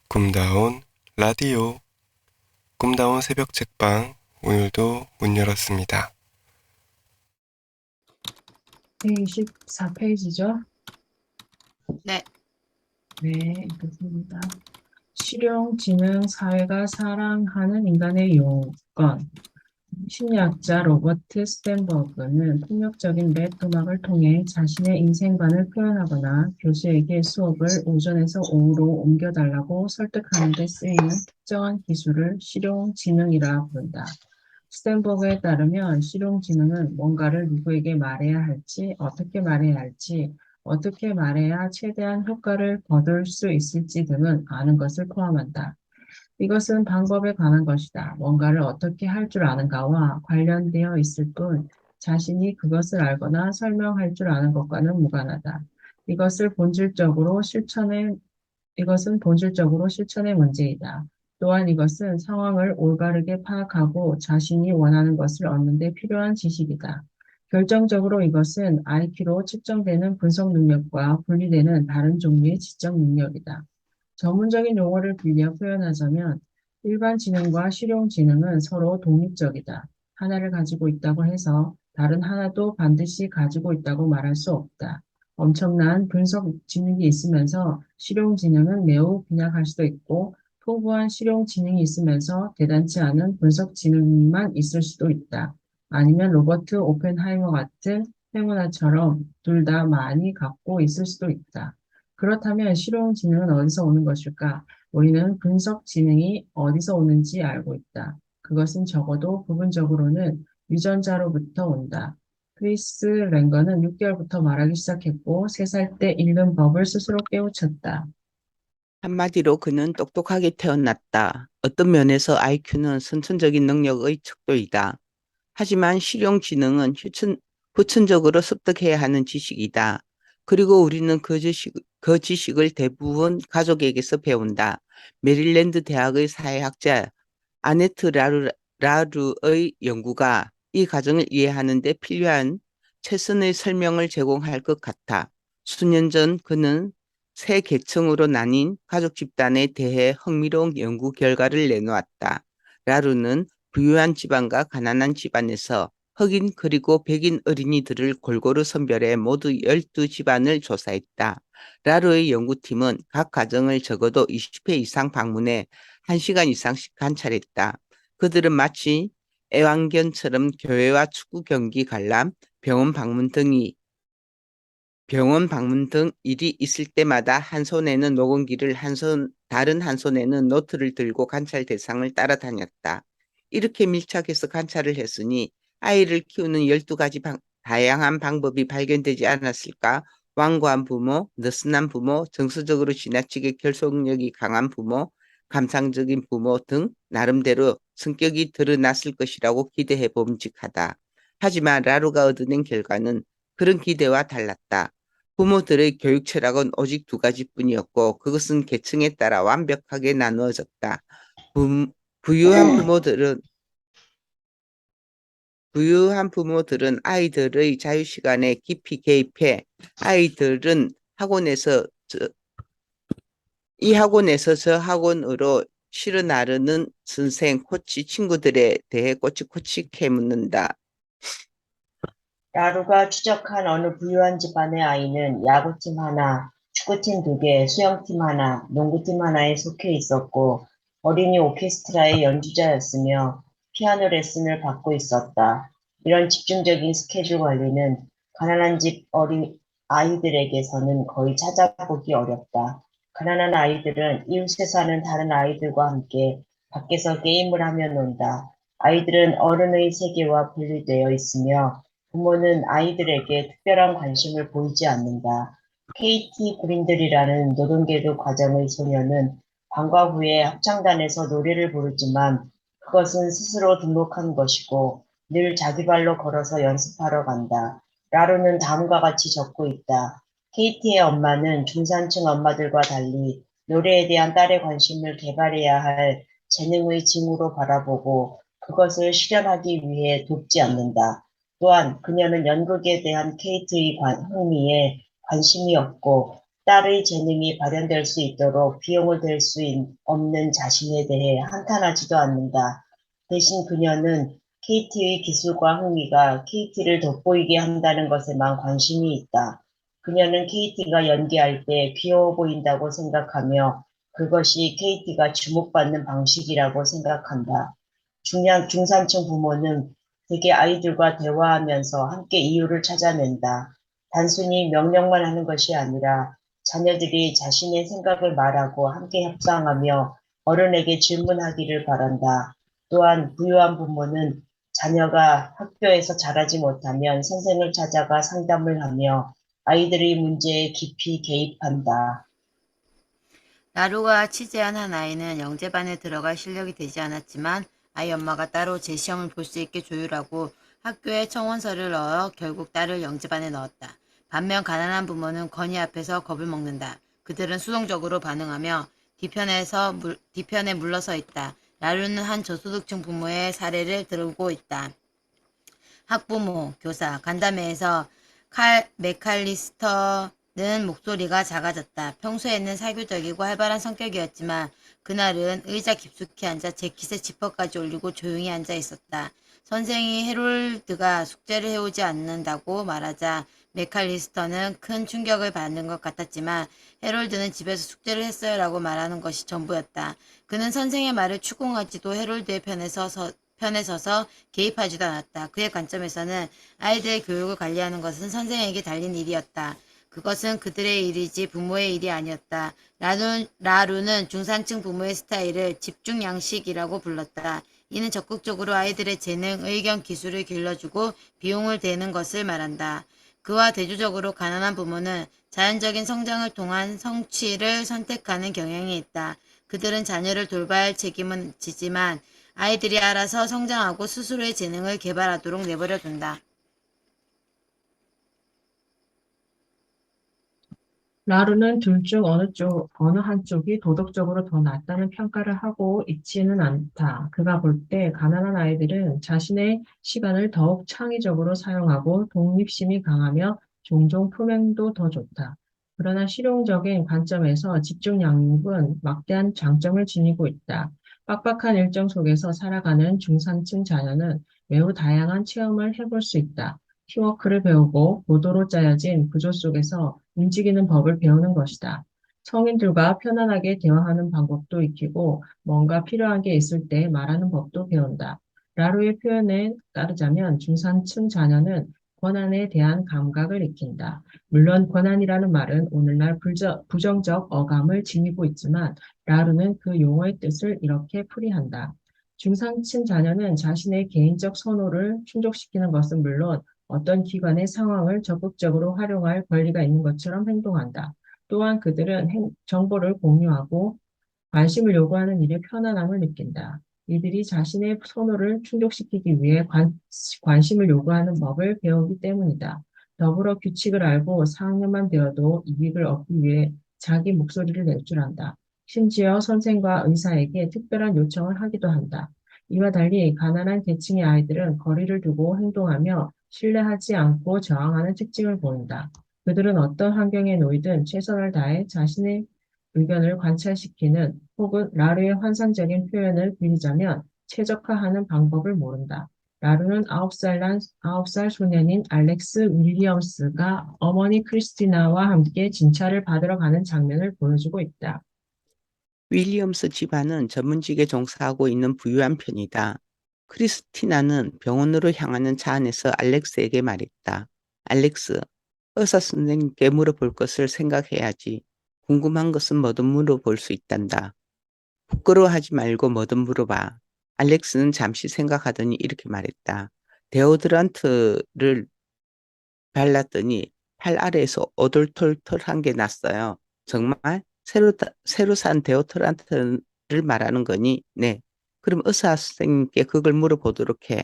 꿈다운 라디오, 꿈다운 새벽 책방, 오늘도 문 열었습니다. 124페이지죠? 네. 네, 읽겠습니다. 실용지능 사회가 사랑하는 인간의 요건. 심리학자 로버트 스탠버그는 폭력적인 랩 음악을 통해 자신의 인생관을 표현하거나 교수에게 수업을 오전에서 오후로 옮겨달라고 설득하는 데 쓰이는 특정한 기술을 실용지능이라 부른다. 스탠버그에 따르면 실용지능은 뭔가를 누구에게 말해야 할지, 어떻게 말해야 최대한 효과를 거둘 수 있을지 등은 아는 것을 포함한다. 이것은 방법에 관한 것이다. 뭔가를 어떻게 할 줄 아는가와 관련되어 있을 뿐 자신이 그것을 알거나 설명할 줄 아는 것과는 무관하다. 이것은 본질적으로 실천의 문제이다. 또한 이것은 상황을 올바르게 파악하고 자신이 원하는 것을 얻는 데 필요한 지식이다. 결정적으로 이것은 IQ로 측정되는 분석 능력과 분리되는 다른 종류의 지적 능력이다. 전문적인 용어를 빌려 표현하자면 일반 지능과 실용 지능은 서로 독립적이다. 하나를 가지고 있다고 해서 다른 하나도 반드시 가지고 있다고 말할 수 없다. 엄청난 분석 지능이 있으면서 실용 지능은 매우 빈약할 수도 있고 풍부한 실용 지능이 있으면서 대단치 않은 분석 지능만 있을 수도 있다. 아니면 로버트 오펜하이머 같은 행운아처럼 둘 다 많이 갖고 있을 수도 있다. 그렇다면 실용 지능은 어디서 오는 것일까? 우리는 분석 지능이 어디서 오는지 알고 있다. 그것은 적어도 부분적으로는 유전자로부터 온다. 크리스 랭거는 6개월부터 말하기 시작했고 3살 때 읽는 법을 스스로 깨우쳤다. 한마디로 그는 똑똑하게 태어났다. 어떤 면에서 IQ는 선천적인 능력의 척도이다. 하지만 실용지능은 후천적으로 습득해야 하는 지식이다. 그리고 우리는 그 지식을 대부분 가족에게서 배운다. 메릴랜드 대학의 사회학자 아네트 라루의 연구가 이 과정을 이해하는 데 필요한 최선의 설명을 제공할 것 같아. 수년 전 그는 세 계층으로 나뉜 가족 집단에 대해 흥미로운 연구 결과를 내놓았다. 라루는 부유한 집안과 가난한 집안에서 흑인 그리고 백인 어린이들을 골고루 선별해 모두 12집안을 조사했다. 라루의 연구팀은 각 가정을 적어도 20회 이상 방문해 1시간 이상씩 관찰했다. 그들은 마치 애완견처럼 교회와 축구 경기 관람, 병원 방문 등 일이 있을 때마다 한 손에는 녹음기를 다른 한 손에는 노트를 들고 관찰 대상을 따라다녔다. 이렇게 밀착해서 관찰을 했으니 아이를 키우는 12가지 다양한 방법이 발견되지 않았을까? 완고한 부모, 느슨한 부모, 정서적으로 지나치게 결속력이 강한 부모, 감상적인 부모 등 나름대로 성격이 드러났을 것이라고 기대해 봄직하다. 하지만 라루가 얻어낸 결과는 그런 기대와 달랐다. 부모들의 교육 철학은 오직 두 가지뿐이었고 그것은 계층에 따라 완벽하게 나누어졌다. 부, 부유한 부모들은 부유한 부모들은 아이들의 자유시간에 깊이 개입해 아이들은 이 학원에서 저 학원으로 실어 나르는 선생, 코치, 친구들에 대해 꼬치꼬치 캐묻는다. 라루가 추적한 어느 부유한 집안의 아이는 야구팀 하나, 축구팀 2개, 수영팀 하나, 농구팀 하나에 속해 있었고 어린이 오케스트라의 연주자였으며 피아노 레슨을 받고 있었다. 이런 집중적인 스케줄 관리는 가난한 집 아이들에게서는 거의 찾아보기 어렵다. 가난한 아이들은 이웃에 사는 다른 아이들과 함께 밖에서 게임을 하며 논다. 아이들은 어른의 세계와 분리되어 있으며 부모는 아이들에게 특별한 관심을 보이지 않는다. KT 그린들이라는 노동계도 과정의 소녀는 방과 후에 합창단에서 노래를 부르지만 그것은 스스로 등록한 것이고 늘 자기 발로 걸어서 연습하러 간다. 라루는 다음과 같이 적고 있다. KT의 엄마는 중산층 엄마들과 달리 노래에 대한 딸의 관심을 개발해야 할 재능의 징후로 바라보고 그것을 실현하기 위해 돕지 않는다. 또한 그녀는 연극에 대한 케이트의 흥미에 관심이 없고 딸의 재능이 발현될 수 있도록 비용을 댈 수 없는 자신에 대해 한탄하지도 않는다. 대신 그녀는 KT의 기술과 흥미가 KT를 돋보이게 한다는 것에만 관심이 있다. 그녀는 KT가 연기할 때 귀여워 보인다고 생각하며 그것이 KT가 주목받는 방식이라고 생각한다. 중산층 부모는 대개 아이들과 대화하면서 함께 이유를 찾아낸다. 단순히 명령만 하는 것이 아니라 자녀들이 자신의 생각을 말하고 함께 협상하며 어른에게 질문하기를 바란다. 또한 부유한 부모는 자녀가 학교에서 잘하지 못하면 선생을 찾아가 상담을 하며 아이들의 문제에 깊이 개입한다. 나루가 취재한 한 아이는 영재반에 들어갈 실력이 되지 않았지만 아이 엄마가 따로 재시험을 볼 수 있게 조율하고 학교에 청원서를 넣어 결국 딸을 영재반에 넣었다. 반면 가난한 부모는 건의 앞에서 겁을 먹는다. 그들은 수동적으로 반응하며 뒤편에 물러서 있다. 나루는 한 저소득층 부모의 사례를 들고 있다. 학부모, 교사, 간담회에서 맥칼리스터는 목소리가 작아졌다. 평소에는 사교적이고 활발한 성격이었지만 그날은 의자 깊숙이 앉아 재킷에 지퍼까지 올리고 조용히 앉아 있었다. 선생이 해롤드가 숙제를 해오지 않는다고 말하자 맥칼리스터는 큰 충격을 받는 것 같았지만 해롤드는 집에서 숙제를 했어요 라고 말하는 것이 전부였다. 그는 선생의 말을 추궁하지도 해롤드의 편에 서서 개입하지도 않았다. 그의 관점에서는 아이들의 교육을 관리하는 것은 선생에게 달린 일이었다. 그것은 그들의 일이지 부모의 일이 아니었다. 라루는 중산층 부모의 스타일을 집중양식이라고 불렀다. 이는 적극적으로 아이들의 재능, 의견, 기술을 길러주고 비용을 대는 것을 말한다. 그와 대조적으로 가난한 부모는 자연적인 성장을 통한 성취를 선택하는 경향이 있다. 그들은 자녀를 돌봐야 할 책임은 지지만 아이들이 알아서 성장하고 스스로의 재능을 개발하도록 내버려 둔다. 라루는 둘 중 어느 한쪽이 도덕적으로 더 낫다는 평가를 하고 있지는 않다. 그가 볼 때 가난한 아이들은 자신의 시간을 더욱 창의적으로 사용하고 독립심이 강하며 종종 품행도 더 좋다. 그러나 실용적인 관점에서 집중 양육은 막대한 장점을 지니고 있다. 빡빡한 일정 속에서 살아가는 중산층 자녀는 매우 다양한 체험을 해볼 수 있다. 팀워크를 배우고 보도로 짜여진 구조 속에서 움직이는 법을 배우는 것이다. 성인들과 편안하게 대화하는 방법도 익히고 뭔가 필요한 게 있을 때 말하는 법도 배운다. 라루의 표현에 따르자면 중산층 자녀는 권한에 대한 감각을 익힌다. 물론 권한이라는 말은 오늘날 부정적 어감을 지니고 있지만 라루는 그 용어의 뜻을 이렇게 풀이한다. 중산층 자녀는 자신의 개인적 선호를 충족시키는 것은 물론 어떤 기관의 상황을 적극적으로 활용할 권리가 있는 것처럼 행동한다. 또한 그들은 정보를 공유하고 관심을 요구하는 일에 편안함을 느낀다. 이들이 자신의 선호를 충족시키기 위해 관심을 요구하는 법을 배우기 때문이다. 더불어 규칙을 알고 4학년만 되어도 이익을 얻기 위해 자기 목소리를 낼 줄 안다. 심지어 선생과 의사에게 특별한 요청을 하기도 한다. 이와 달리 가난한 계층의 아이들은 거리를 두고 행동하며 신뢰하지 않고 저항하는 특징을 보인다. 그들은 어떤 환경에 놓이든 최선을 다해 자신의 의견을 관찰시키는 혹은 라루의 환상적인 표현을 빌리자면 최적화하는 방법을 모른다. 라루는 9살 소년인 알렉스 윌리엄스가 어머니 크리스티나와 함께 진찰을 받으러 가는 장면을 보여주고 있다. 윌리엄스 집안은 전문직에 종사하고 있는 부유한 편이다. 크리스티나는 병원으로 향하는 차 안에서 알렉스에게 말했다. 알렉스, 의사 선생님께 물어볼 것을 생각해야지. 궁금한 것은 뭐든 물어볼 수 있단다. 부끄러워하지 말고 뭐든 물어봐. 알렉스는 잠시 생각하더니 이렇게 말했다. 데오드란트를 발랐더니 팔 아래에서 오돌톨톨한 게 났어요. 정말? 새로 산 데오드란트를 말하는 거니? 네. 그럼 의사 선생님께 그걸 물어보도록 해.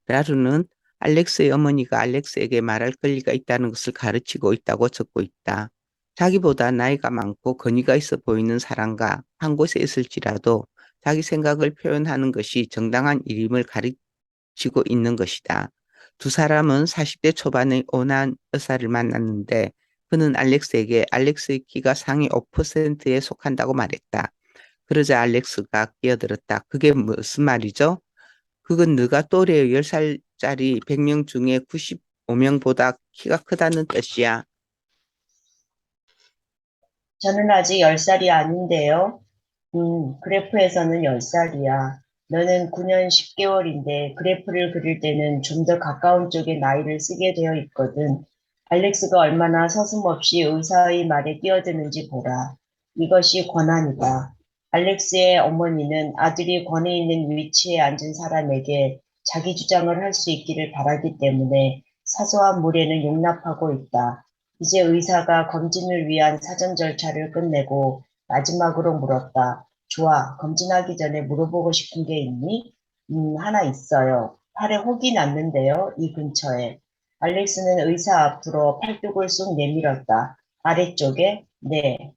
라루는 알렉스의 어머니가 알렉스에게 말할 권리가 있다는 것을 가르치고 있다고 적고 있다. 자기보다 나이가 많고 권위가 있어 보이는 사람과 한 곳에 있을지라도 자기 생각을 표현하는 것이 정당한 일임을 가르치고 있는 것이다. 두 사람은 40대 초반의 온화한 의사를 만났는데 그는 알렉스에게 알렉스의 키가 상위 5%에 속한다고 말했다. 그러자 알렉스가 끼어들었다. 그게 무슨 말이죠? 그건 네가 또래의 10살짜리 100명 중에 95명보다 키가 크다는 뜻이야. 저는 아직 10살이 아닌데요. 그래프에서는 10살이야. 너는 9년 10개월인데 그래프를 그릴 때는 좀 더 가까운 쪽의 나이를 쓰게 되어 있거든. 알렉스가 얼마나 서슴없이 의사의 말에 끼어드는지 보라. 이것이 권한이다. 알렉스의 어머니는 아들이 권위 있는 위치에 앉은 사람에게 자기 주장을 할 수 있기를 바라기 때문에 사소한 무례는 용납하고 있다. 이제 의사가 검진을 위한 사전 절차를 끝내고 마지막으로 물었다. 좋아, 검진하기 전에 물어보고 싶은 게 있니? 하나 있어요. 팔에 혹이 났는데요, 이 근처에. 알렉스는 의사 앞으로 팔뚝을 쑥 내밀었다. 아래쪽에? 네.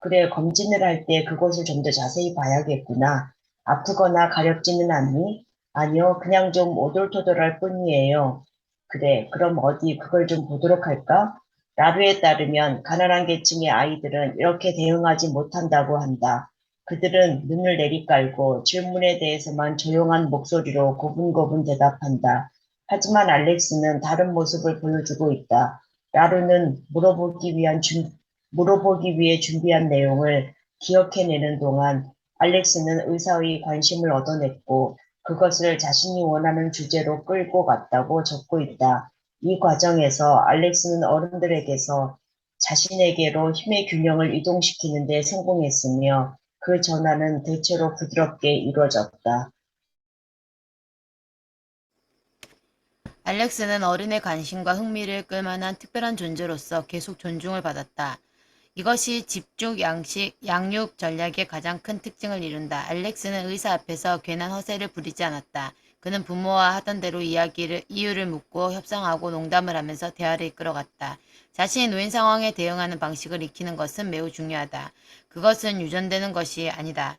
그래, 검진을 할 때 그곳을 좀 더 자세히 봐야겠구나. 아프거나 가렵지는 않니? 아니요, 그냥 좀 오돌토돌할 뿐이에요. 그래, 그럼 어디 그걸 좀 보도록 할까? 라루에 따르면 가난한 계층의 아이들은 이렇게 대응하지 못한다고 한다. 그들은 눈을 내리깔고 질문에 대해서만 조용한 목소리로 고분고분 대답한다. 하지만 알렉스는 다른 모습을 보여주고 있다. 라루는 물어보기 위해 준비한 내용을 기억해내는 동안 알렉스는 의사의 관심을 얻어냈고 그것을 자신이 원하는 주제로 끌고 갔다고 적고 있다. 이 과정에서 알렉스는 어른들에게서 자신에게로 힘의 균형을 이동시키는 데 성공했으며 그 전환은 대체로 부드럽게 이루어졌다. 알렉스는 어른의 관심과 흥미를 끌만한 특별한 존재로서 계속 존중을 받았다. 이것이 집중 양육 전략의 가장 큰 특징을 이룬다. 알렉스는 의사 앞에서 괜한 허세를 부리지 않았다. 그는 부모와 하던 대로 이유를 묻고 협상하고 농담을 하면서 대화를 이끌어갔다. 자신이 놓인 상황에 대응하는 방식을 익히는 것은 매우 중요하다. 그것은 유전되는 것이 아니다.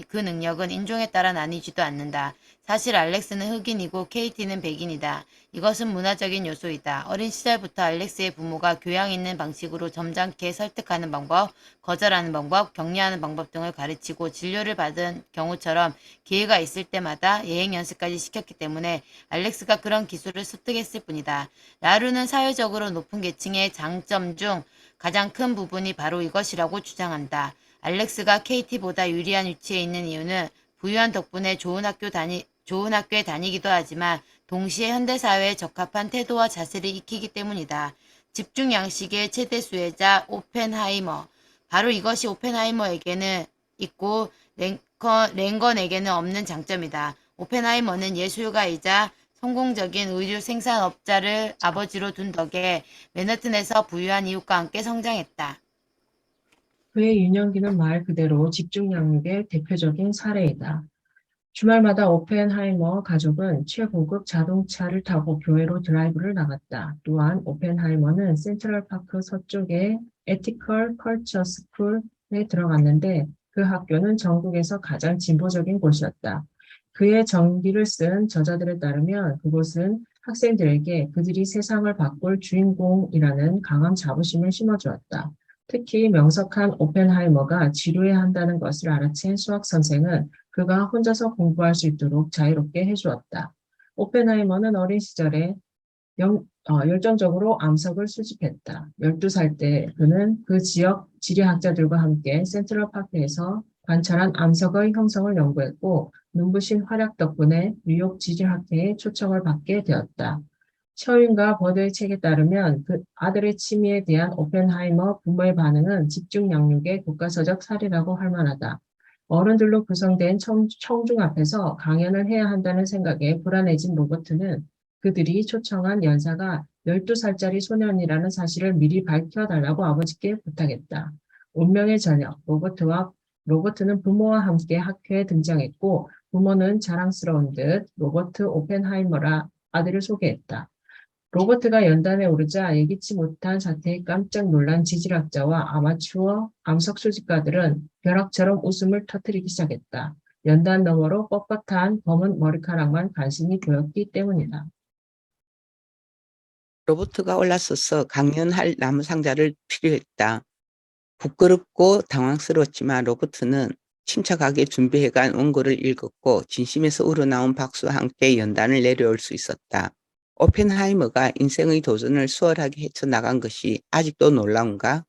그 능력은 인종에 따라 나뉘지도 않는다. 사실 알렉스는 흑인이고 케이티는 백인이다. 이것은 문화적인 요소이다. 어린 시절부터 알렉스의 부모가 교양 있는 방식으로 점잖게 설득하는 방법, 거절하는 방법, 격려하는 방법 등을 가르치고 진료를 받은 경우처럼 기회가 있을 때마다 예행 연습까지 시켰기 때문에 알렉스가 그런 기술을 습득했을 뿐이다. 라루는 사회적으로 높은 계층의 장점 중 가장 큰 부분이 바로 이것이라고 주장한다. 알렉스가 KT보다 유리한 위치에 있는 이유는 부유한 덕분에 좋은 학교에 다니기도 하지만 동시에 현대사회에 적합한 태도와 자세를 익히기 때문이다. 집중 양식의 최대 수혜자 오펜하이머. 바로 이것이 오펜하이머에게는 있고 랭건에게는 없는 장점이다. 오펜하이머는 예술가이자 성공적인 의류 생산업자를 아버지로 둔 덕에 맨하튼에서 부유한 이웃과 함께 성장했다. 그의 유년기는 말 그대로 집중 양육의 대표적인 사례이다. 주말마다 오펜하이머 가족은 최고급 자동차를 타고 교회로 드라이브를 나갔다. 또한 오펜하이머는 센트럴파크 서쪽의 에티컬 컬처 스쿨에 들어갔는데 그 학교는 전국에서 가장 진보적인 곳이었다. 그의 전기를 쓴 저자들에 따르면 그곳은 학생들에게 그들이 세상을 바꿀 주인공이라는 강한 자부심을 심어주었다. 특히 명석한 오펜하이머가 지루해 한다는 것을 알아챈 수학 선생은 그가 혼자서 공부할 수 있도록 자유롭게 해주었다. 오펜하이머는 어린 시절에 열정적으로 암석을 수집했다. 12살 때 그는 그 지역 지리학자들과 함께 센트럴파크에서 관찰한 암석의 형성을 연구했고 눈부신 활약 덕분에 뉴욕 지질학회에 초청을 받게 되었다. 셔윈과 버드의 책에 따르면 그 아들의 취미에 대한 오펜하이머 부모의 반응은 집중 양육의 교과서적 사례라고 할 만하다. 어른들로 구성된 청중 앞에서 강연을 해야 한다는 생각에 불안해진 로버트는 그들이 초청한 연사가 12살짜리 소년이라는 사실을 미리 밝혀달라고 아버지께 부탁했다. 운명의 저녁, 로버트는 부모와 함께 학교에 등장했고 부모는 자랑스러운 듯 로버트 오펜하이머라 아들을 소개했다. 로버트가 연단에 오르자 예기치 못한 사태에 깜짝 놀란 지질학자와 아마추어 암석 수집가들은 벼락처럼 웃음을 터뜨리기 시작했다. 연단 너머로 뻣뻣한 검은 머리카락만 간신히 보였기 때문이다. 로버트가 올라서서 강연할 나무 상자를 필요했다. 부끄럽고 당황스러웠지만 로버트는 침착하게 준비해간 원고를 읽었고 진심에서 우러나온 박수와 함께 연단을 내려올 수 있었다. 오펜하이머가 인생의 도전을 수월하게 헤쳐나간 것이 아직도 놀라운가?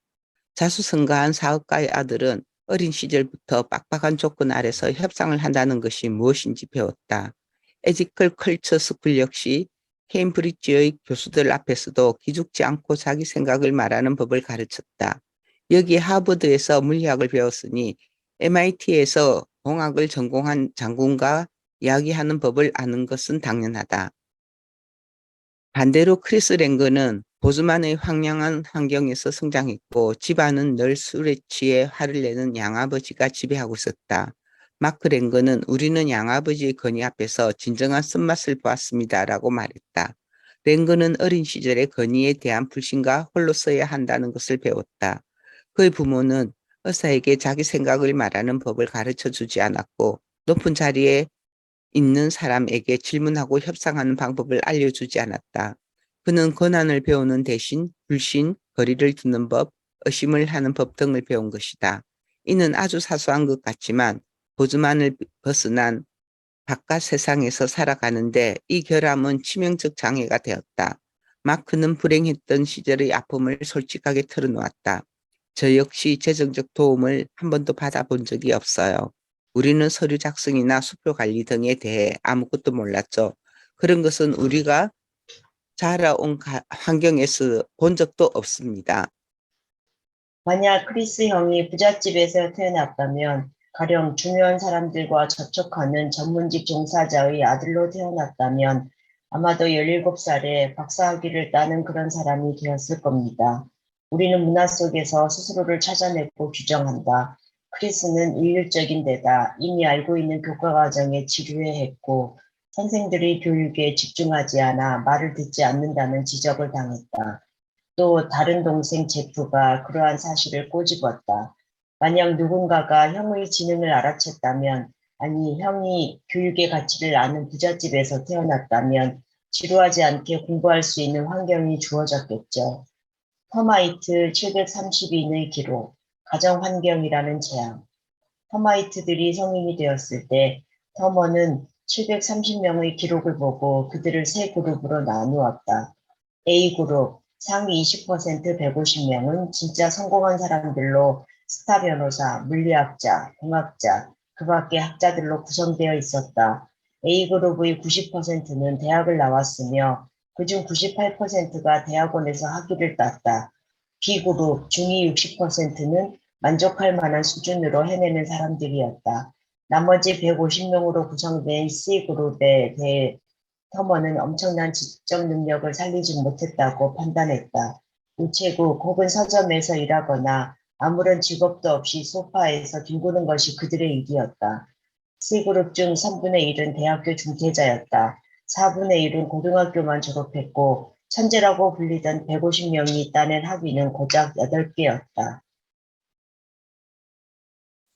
자수성가한 사업가의 아들은 어린 시절부터 빡빡한 조건 아래서 협상을 한다는 것이 무엇인지 배웠다. 에지컬 컬처 스쿨 역시 케임브리지의 교수들 앞에서도 기죽지 않고 자기 생각을 말하는 법을 가르쳤다. 여기 하버드에서 물리학을 배웠으니 MIT에서 공학을 전공한 장군과 이야기하는 법을 아는 것은 당연하다. 반대로 크리스 랭거는 보즈만의 황량한 환경에서 성장했고 집안은 늘 술에 취해 화를 내는 양아버지가 지배하고 있었다. 마크 랭거는 우리는 양아버지의 건의 앞에서 진정한 쓴맛을 보았습니다라고 말했다. 랭거는 어린 시절에 건의에 대한 불신과 홀로 써야 한다는 것을 배웠다. 그의 부모는 의사에게 자기 생각을 말하는 법을 가르쳐 주지 않았고 높은 자리에 있는 사람에게 질문하고 협상하는 방법을 알려주지 않았다. 그는 권한을 배우는 대신 불신, 거리를 두는 법, 의심을 하는 법 등을 배운 것이다. 이는 아주 사소한 것 같지만 보즈만을 벗어난 바깥 세상에서 살아가는데 이 결함은 치명적 장애가 되었다. 마크는 불행했던 시절의 아픔을 솔직하게 털어놓았다. 저 역시 재정적 도움을 한 번도 받아본 적이 없어요. 우리는 서류 작성이나 수표 관리 등에 대해 아무것도 몰랐죠. 그런 것은 우리가 자라온 환경에서 본 적도 없습니다. 만약 크리스 형이 부잣집에서 태어났다면, 가령 중요한 사람들과 접촉하는 전문직 종사자의 아들로 태어났다면 아마도 17살에 박사학위를 따는 그런 사람이 되었을 겁니다. 우리는 문화 속에서 스스로를 찾아내고 규정한다. 크리스는 일률적인 데다 이미 알고 있는 교과 과정에 지루해했고 선생들의 교육에 집중하지 않아 말을 듣지 않는다는 지적을 당했다. 또 다른 동생 제프가 그러한 사실을 꼬집었다. 만약 누군가가 형의 지능을 알아챘다면, 아니 형이 교육의 가치를 아는 부잣집에서 태어났다면 지루하지 않게 공부할 수 있는 환경이 주어졌겠죠. 터마이트 732인의 기록, 가정환경이라는 재앙. 터마이트들이 성인이 되었을 때 터머는 730명의 기록을 보고 그들을 세 그룹으로 나누었다. A그룹, 상위 20% 150명은 진짜 성공한 사람들로 스타 변호사, 물리학자, 공학자, 그 밖의 학자들로 구성되어 있었다. A그룹의 90%는 대학을 나왔으며 그중 98%가 대학원에서 학위를 땄다. B그룹, 중위 60%는 만족할 만한 수준으로 해내는 사람들이었다. 나머지 150명으로 구성된 C그룹에 대해 터머는 엄청난 지적 능력을 살리지 못했다고 판단했다. 우체국 혹은 서점에서 일하거나 아무런 직업도 없이 소파에서 뒹구는 것이 그들의 일이었다. C그룹 중 3분의 1은 대학교 중퇴자였다. 4분의 1은 고등학교만 졸업했고 천재라고 불리던 150명이 따낸 학위는 고작 8개였다.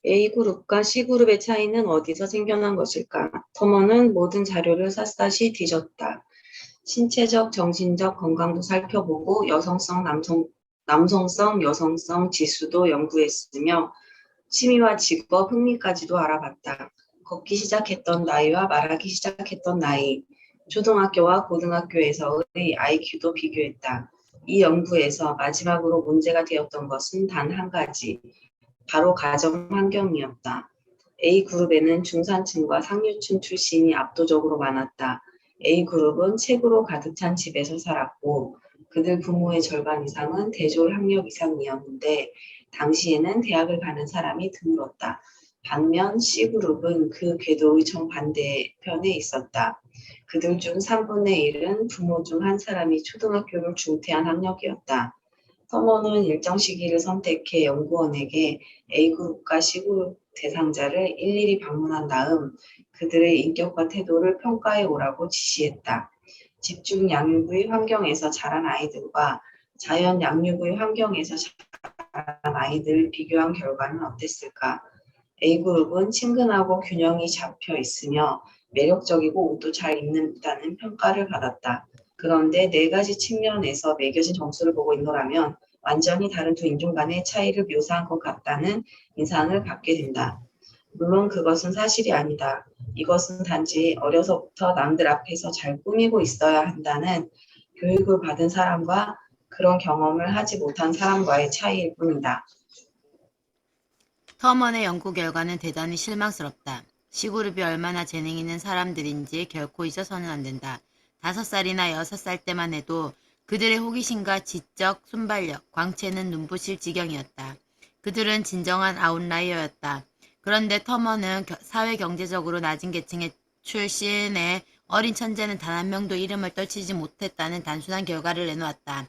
A그룹과 C그룹의 차이는 어디서 생겨난 것일까? 터머는 모든 자료를 샅샅이 뒤졌다. 신체적, 정신적 건강도 살펴보고 여성성, 남성성, 여성성 지수도 연구했으며 취미와 직업, 흥미까지도 알아봤다. 걷기 시작했던 나이와 말하기 시작했던 나이, 초등학교와 고등학교에서의 IQ도 비교했다. 이 연구에서 마지막으로 문제가 되었던 것은 단 한 가지, 바로 가정 환경이었다. A그룹에는 중산층과 상류층 출신이 압도적으로 많았다. A그룹은 책으로 가득 찬 집에서 살았고 그들 부모의 절반 이상은 대졸 학력 이상이었는데 당시에는 대학을 가는 사람이 드물었다. 반면 C그룹은 그 궤도의 정반대편에 있었다. 그들 중 3분의 1은 부모 중 한 사람이 초등학교를 중퇴한 학력이었다. 터머는 일정 시기를 선택해 연구원에게 A그룹과 C그룹 대상자를 일일이 방문한 다음 그들의 인격과 태도를 평가해 오라고 지시했다. 집중 양육의 환경에서 자란 아이들과 자연 양육의 환경에서 자란 아이들을 비교한 결과는 어땠을까? A그룹은 친근하고 균형이 잡혀 있으며 매력적이고 옷도 잘 입는다는 평가를 받았다. 그런데 네 가지 측면에서 매겨진 점수를 보고 있노라면 완전히 다른 두 인종 간의 차이를 묘사한 것 같다는 인상을 받게 된다. 물론 그것은 사실이 아니다. 이것은 단지 어려서부터 남들 앞에서 잘 꾸미고 있어야 한다는 교육을 받은 사람과 그런 경험을 하지 못한 사람과의 차이일 뿐이다. 터먼의 연구 결과는 대단히 실망스럽다. C그룹이 얼마나 재능 있는 사람들인지 결코 잊어서는 안 된다. 5살이나 6살 때만 해도 그들의 호기심과 지적 순발력, 광채는 눈부실 지경이었다. 그들은 진정한 아웃라이어였다. 그런데 터먼은 사회 경제적으로 낮은 계층의 출신의 어린 천재는 단 한 명도 이름을 떨치지 못했다는 단순한 결과를 내놓았다.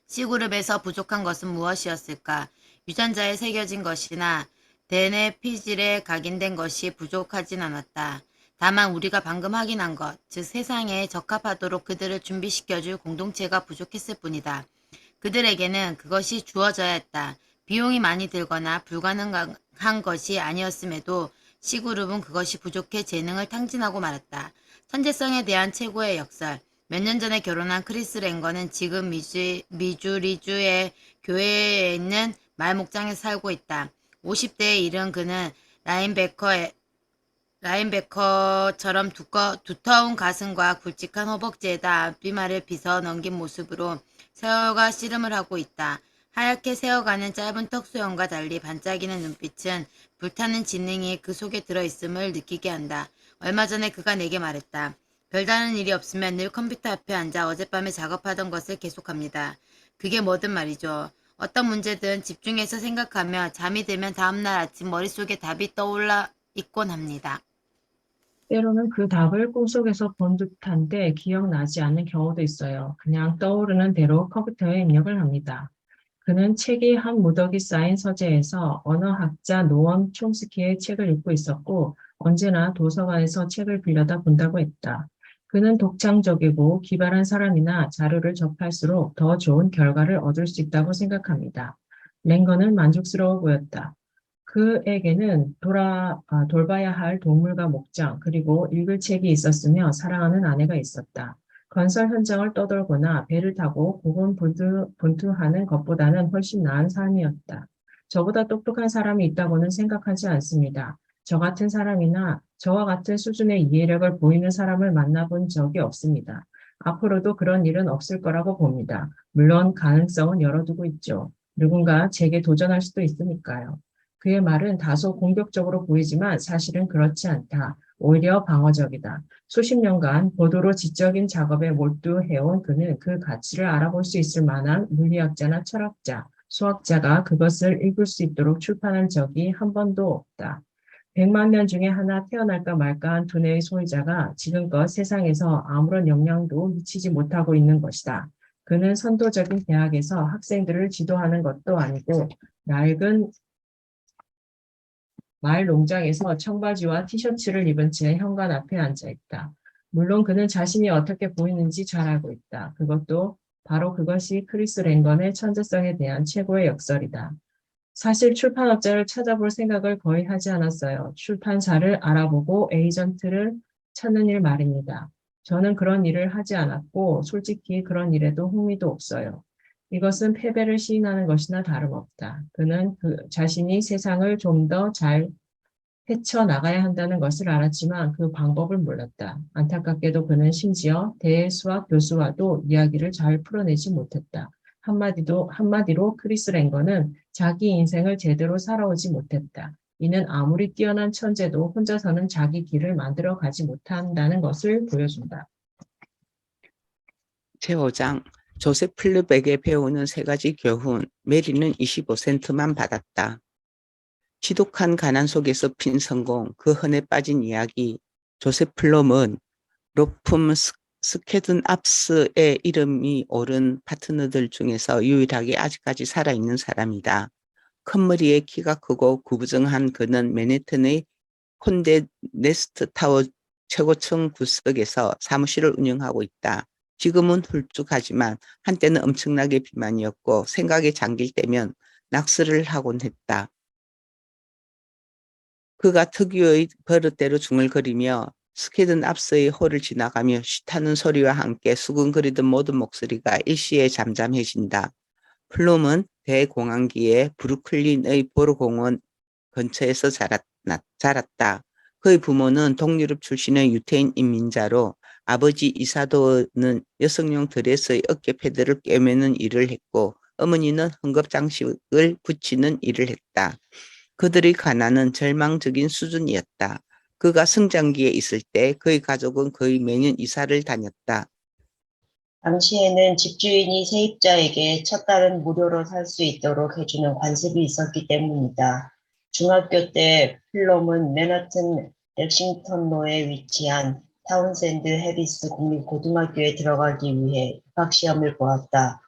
C그룹에서 부족한 것은 무엇이었을까? 유전자에 새겨진 것이나 DNA 피질에 각인된 것이 부족하진 않았다. 다만 우리가 방금 확인한 것, 즉 세상에 적합하도록 그들을 준비시켜줄 공동체가 부족했을 뿐이다. 그들에게는 그것이 주어져야 했다. 비용이 많이 들거나 불가능한 것이 아니었음에도 C그룹은 그것이 부족해 재능을 탕진하고 말았다. 천재성에 대한 최고의 역설. 몇 년 전에 결혼한 크리스 랭거는 지금 미주리주의 교회에 있는 말목장에서 살고 있다. 50대에 이른 그는 라인베커처럼 두터운 가슴과 굵직한 허벅지에다 앞뒤말을 빗어 넘긴 모습으로 세월과 씨름을 하고 있다. 하얗게 새어가는 짧은 턱 수염과 달리 반짝이는 눈빛은 불타는 지능이 그 속에 들어있음을 느끼게 한다. 얼마 전에 그가 내게 말했다. 별다른 일이 없으면 늘 컴퓨터 앞에 앉아 어젯밤에 작업하던 것을 계속합니다. 그게 뭐든 말이죠. 어떤 문제든 집중해서 생각하며 잠이 들면 다음날 아침 머릿속에 답이 떠올라 있곤 합니다. 때로는 그 답을 꿈속에서 본 듯한데 기억나지 않는 경우도 있어요. 그냥 떠오르는 대로 컴퓨터에 입력을 합니다. 그는 책이 한 무더기 쌓인 서재에서 언어학자 노엄 촘스키의 책을 읽고 있었고 언제나 도서관에서 책을 빌려다 본다고 했다. 그는 독창적이고 기발한 사람이나 자료를 접할수록 더 좋은 결과를 얻을 수 있다고 생각합니다. 랭거는 만족스러워 보였다. 그에게는 돌봐야 할 동물과 목장, 그리고 읽을 책이 있었으며 사랑하는 아내가 있었다. 건설 현장을 떠돌거나 배를 타고 고군분투하는 것보다는 훨씬 나은 삶이었다. 저보다 똑똑한 사람이 있다고는 생각하지 않습니다. 저 같은 사람이나 저와 같은 수준의 이해력을 보이는 사람을 만나본 적이 없습니다. 앞으로도 그런 일은 없을 거라고 봅니다. 물론 가능성은 열어두고 있죠. 누군가 제게 도전할 수도 있으니까요. 그의 말은 다소 공격적으로 보이지만 사실은 그렇지 않다. 오히려 방어적이다. 수십 년간 고도로 지적인 작업에 몰두해온 그는 그 가치를 알아볼 수 있을 만한 물리학자나 철학자, 수학자가 그것을 읽을 수 있도록 출판한 적이 한 번도 없다. 100만 년 중에 하나 태어날까 말까한 두뇌의 소유자가 지금껏 세상에서 아무런 영향도 미치지 못하고 있는 것이다. 그는 선도적인 대학에서 학생들을 지도하는 것도 아니고 낡은 마을 농장에서 청바지와 티셔츠를 입은 채 현관 앞에 앉아 있다. 물론 그는 자신이 어떻게 보이는지 잘 알고 있다. 그것도 바로 그것이 크리스 랭건의 천재성에 대한 최고의 역설이다. 사실 출판업자를 찾아볼 생각을 거의 하지 않았어요. 출판사를 알아보고 에이전트를 찾는 일 말입니다. 저는 그런 일을 하지 않았고 솔직히 그런 일에도 흥미도 없어요. 이것은 패배를 시인하는 것이나 다름없다. 그는 자신이 세상을 좀 더 잘 헤쳐나가야 한다는 것을 알았지만 그 방법을 몰랐다. 안타깝게도 그는 심지어 대수학 교수와도 이야기를 잘 풀어내지 못했다. 한마디로 크리스 랭거는 자기 인생을 제대로 살아오지 못했다. 이는 아무리 뛰어난 천재도 혼자서는 자기 길을 만들어 가지 못한다는 것을 보여준다. 제5장 조셉 플르백의 배우는 3가지 교훈. 메리는 25센트만 받았다. 지독한 가난 속에서 핀 성공, 그 흔해 빠진 이야기. 조셉 플럼은 로품 스케든 압스의 이름이 오른 파트너들 중에서 유일하게 아직까지 살아있는 사람이다. 큰 머리에 키가 크고 구부정한 그는 맨해튼의 콘데 네스트 타워 최고층 구석에서 사무실을 운영하고 있다. 지금은 훌쭉하지만 한때는 엄청나게 비만이었고 생각에 잠길 때면 낙서를 하곤 했다. 그가 특유의 버릇대로 중얼거리며 스케든 앞서의 홀을 지나가며 쉬타는 소리와 함께 수근거리던 모든 목소리가 일시에 잠잠해진다. 플룸은 대공황기에 브루클린의 보르공원 근처에서 자랐다. 그의 부모는 동유럽 출신의 유태인 인민자로 아버지 이사도는 여성용 드레스의 어깨 패드를 꿰매는 일을 했고 어머니는 헝겊장식을 붙이는 일을 했다. 그들의 가난은 절망적인 수준이었다. 그가 성장기에 있을 때 그의 가족은 거의 매년 이사를 다녔다. 당시에는 집주인이 세입자에게 첫 달은 무료로 살 수 있도록 해주는 관습이 있었기 때문이다. 중학교 때 플럼은 맨하튼 렉싱턴로에 위치한 타운샌드 해리스 국립고등학교에 들어가기 위해 입학시험을 보았다.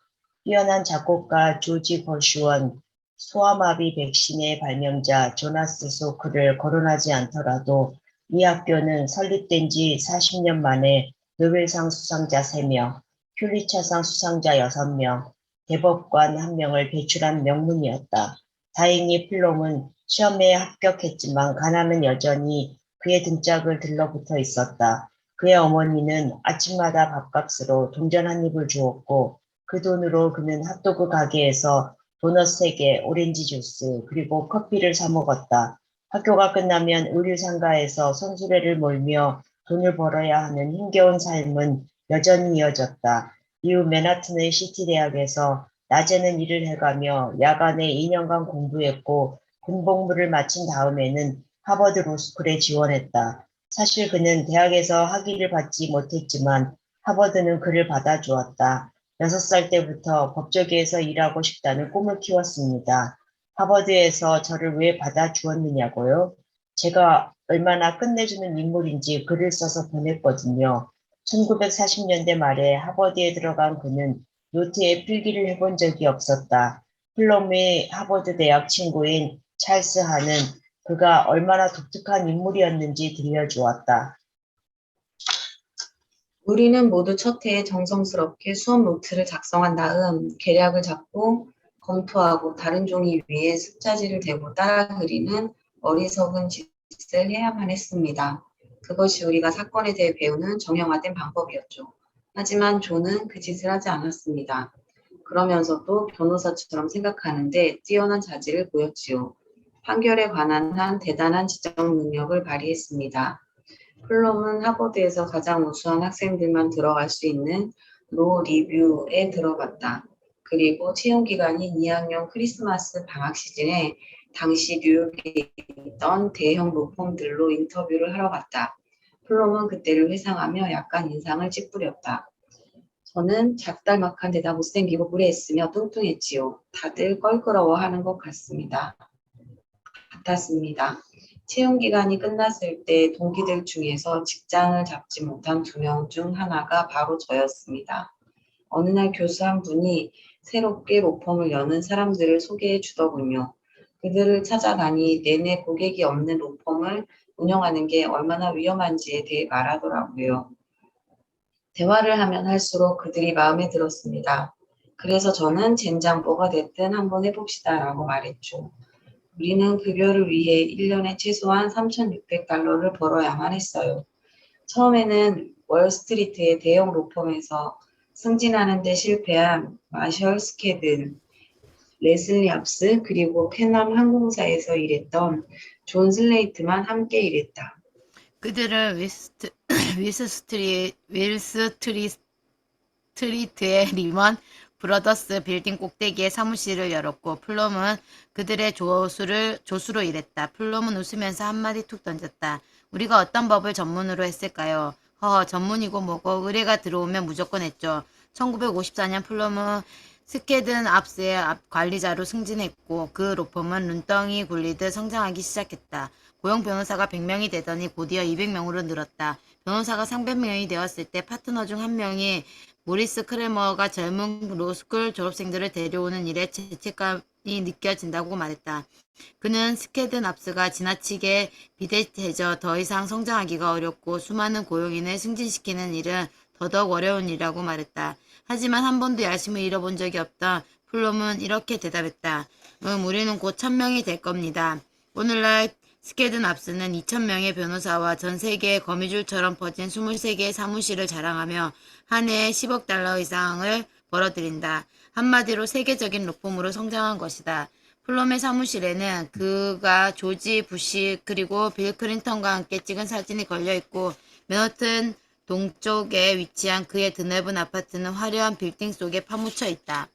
뛰어난 작곡가 조지 버슈원, 소아마비 백신의 발명자 조나스 소크를 거론하지 않더라도 이 학교는 설립된 지 40년 만에 노벨상 수상자 3명, 퓰리처상 수상자 6명, 대법관 1명을 배출한 명문이었다. 다행히 플롬은 시험에 합격했지만 가난은 여전히 그의 등짝을 들러붙어 있었다. 그의 어머니는 아침마다 밥값으로 동전 한 입을 주었고 그 돈으로 그는 핫도그 가게에서 도넛 3개, 오렌지 주스, 그리고 커피를 사 먹었다. 학교가 끝나면 의류상가에서 손수레를 몰며 돈을 벌어야 하는 힘겨운 삶은 여전히 이어졌다. 이후 맨하튼의 시티 대학에서 낮에는 일을 해가며 야간에 2년간 공부했고 군복무를 마친 다음에는 하버드 로스쿨에 지원했다. 사실 그는 대학에서 학위를 받지 못했지만 하버드는 그를 받아주었다. 6살 때부터 법조계에서 일하고 싶다는 꿈을 키웠습니다. 하버드에서 저를 왜 받아주었느냐고요? 제가 얼마나 끝내주는 인물인지 글을 써서 보냈거든요. 1940년대 말에 하버드에 들어간 그는 노트에 필기를 해본 적이 없었다. 플럼의 하버드 대학 친구인 찰스 하는 그가 얼마나 독특한 인물이었는지 들려주었다. 우리는 모두 첫 해에 정성스럽게 수업 노트를 작성한 다음 계략을 잡고 검토하고 다른 종이 위에 습자지를 대고 따라 그리는 어리석은 짓을 해야만 했습니다. 그것이 우리가 사건에 대해 배우는 정형화된 방법이었죠. 하지만 존은 그 짓을 하지 않았습니다. 그러면서도 변호사처럼 생각하는데 뛰어난 자질을 보였지요. 판결에 관한 한 대단한 지적 능력을 발휘했습니다. 플럼은 하버드에서 가장 우수한 학생들만 들어갈 수 있는 로 리뷰에 들어갔다. 그리고 채용 기간인 2학년 크리스마스 방학 시즌에 당시 뉴욕에 있던 대형 로펌들로 인터뷰를 하러 갔다. 플럼은 그때를 회상하며 약간 인상을 찌푸렸다. 저는 작달막한 데다 못생기고 무례했으며 뚱뚱했지요. 다들 껄끄러워하는 것 같았습니다. 채용 기간이 끝났을 때 동기들 중에서 직장을 잡지 못한 2명 중 하나가 바로 저였습니다. 어느 날 교수 한 분이 새롭게 로펌을 여는 사람들을 소개해 주더군요. 그들을 찾아가니 내내 고객이 없는 로펌을 운영하는 게 얼마나 위험한지에 대해 말하더라고요. 대화를 하면 할수록 그들이 마음에 들었습니다. 그래서 저는 젠장 뭐가 됐든 한번 해봅시다라고 말했죠. 우리는 급여를 위해 1년에 최소한 3,600달러를 벌어야만 했어요. 처음에는 월스트리트의 대형 로펌에서 승진하는 데 실패한 마셜 스캐든, 레슬리 압스, 그리고 페남 항공사에서 일했던 존 슬레이트만 함께 일했다. 그들은 윌스트리트의 리먼 브러더스 빌딩 꼭대기에 사무실을 열었고 플럼은 그들의 조수로 일했다. 플럼은 웃으면서 한마디 툭 던졌다. 우리가 어떤 법을 전문으로 했을까요? 허허, 전문이고 뭐고 의뢰가 들어오면 무조건 했죠. 1954년 플럼은 스캐든 압스의 관리자로 승진했고 그 로펌은 눈덩이 굴리듯 성장하기 시작했다. 고용 변호사가 100명이 되더니 곧이어 200명으로 늘었다. 변호사가 300명이 되었을 때 파트너 중 한 명이 모리스 크레머가 젊은 로스쿨 졸업생들을 데려오는 일에 죄책감이 느껴진다고 말했다. 그는 스캐든 압스가 지나치게 비대해져 더 이상 성장하기가 어렵고 수많은 고용인을 승진시키는 일은 더더욱 어려운 일이라고 말했다. 하지만 한 번도 야심을 잃어본 적이 없던 플럼은 이렇게 대답했다. 우리는 곧 1000명이 될 겁니다. 오늘날 스케든 압스는 2,000명의 변호사와 전 세계의 거미줄처럼 퍼진 23개의 사무실을 자랑하며 한 해에 10억 달러 이상을 벌어들인다. 한마디로 세계적인 로펌으로 성장한 것이다. 플럼의 사무실에는 그가 조지 부시 그리고 빌 클린턴과 함께 찍은 사진이 걸려있고 맨하튼 동쪽에 위치한 그의 드넓은 아파트는 화려한 빌딩 속에 파묻혀 있다.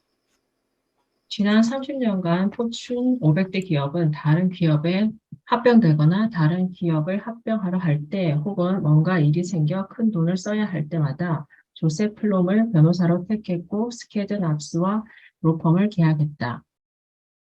지난 30년간 포춘 500대 기업은 다른 기업에 합병되거나 다른 기업을 합병하러 할 때 혹은 뭔가 일이 생겨 큰 돈을 써야 할 때마다 조셉 플롬을 변호사로 택했고 스케든 압스와 로펌을 계약했다.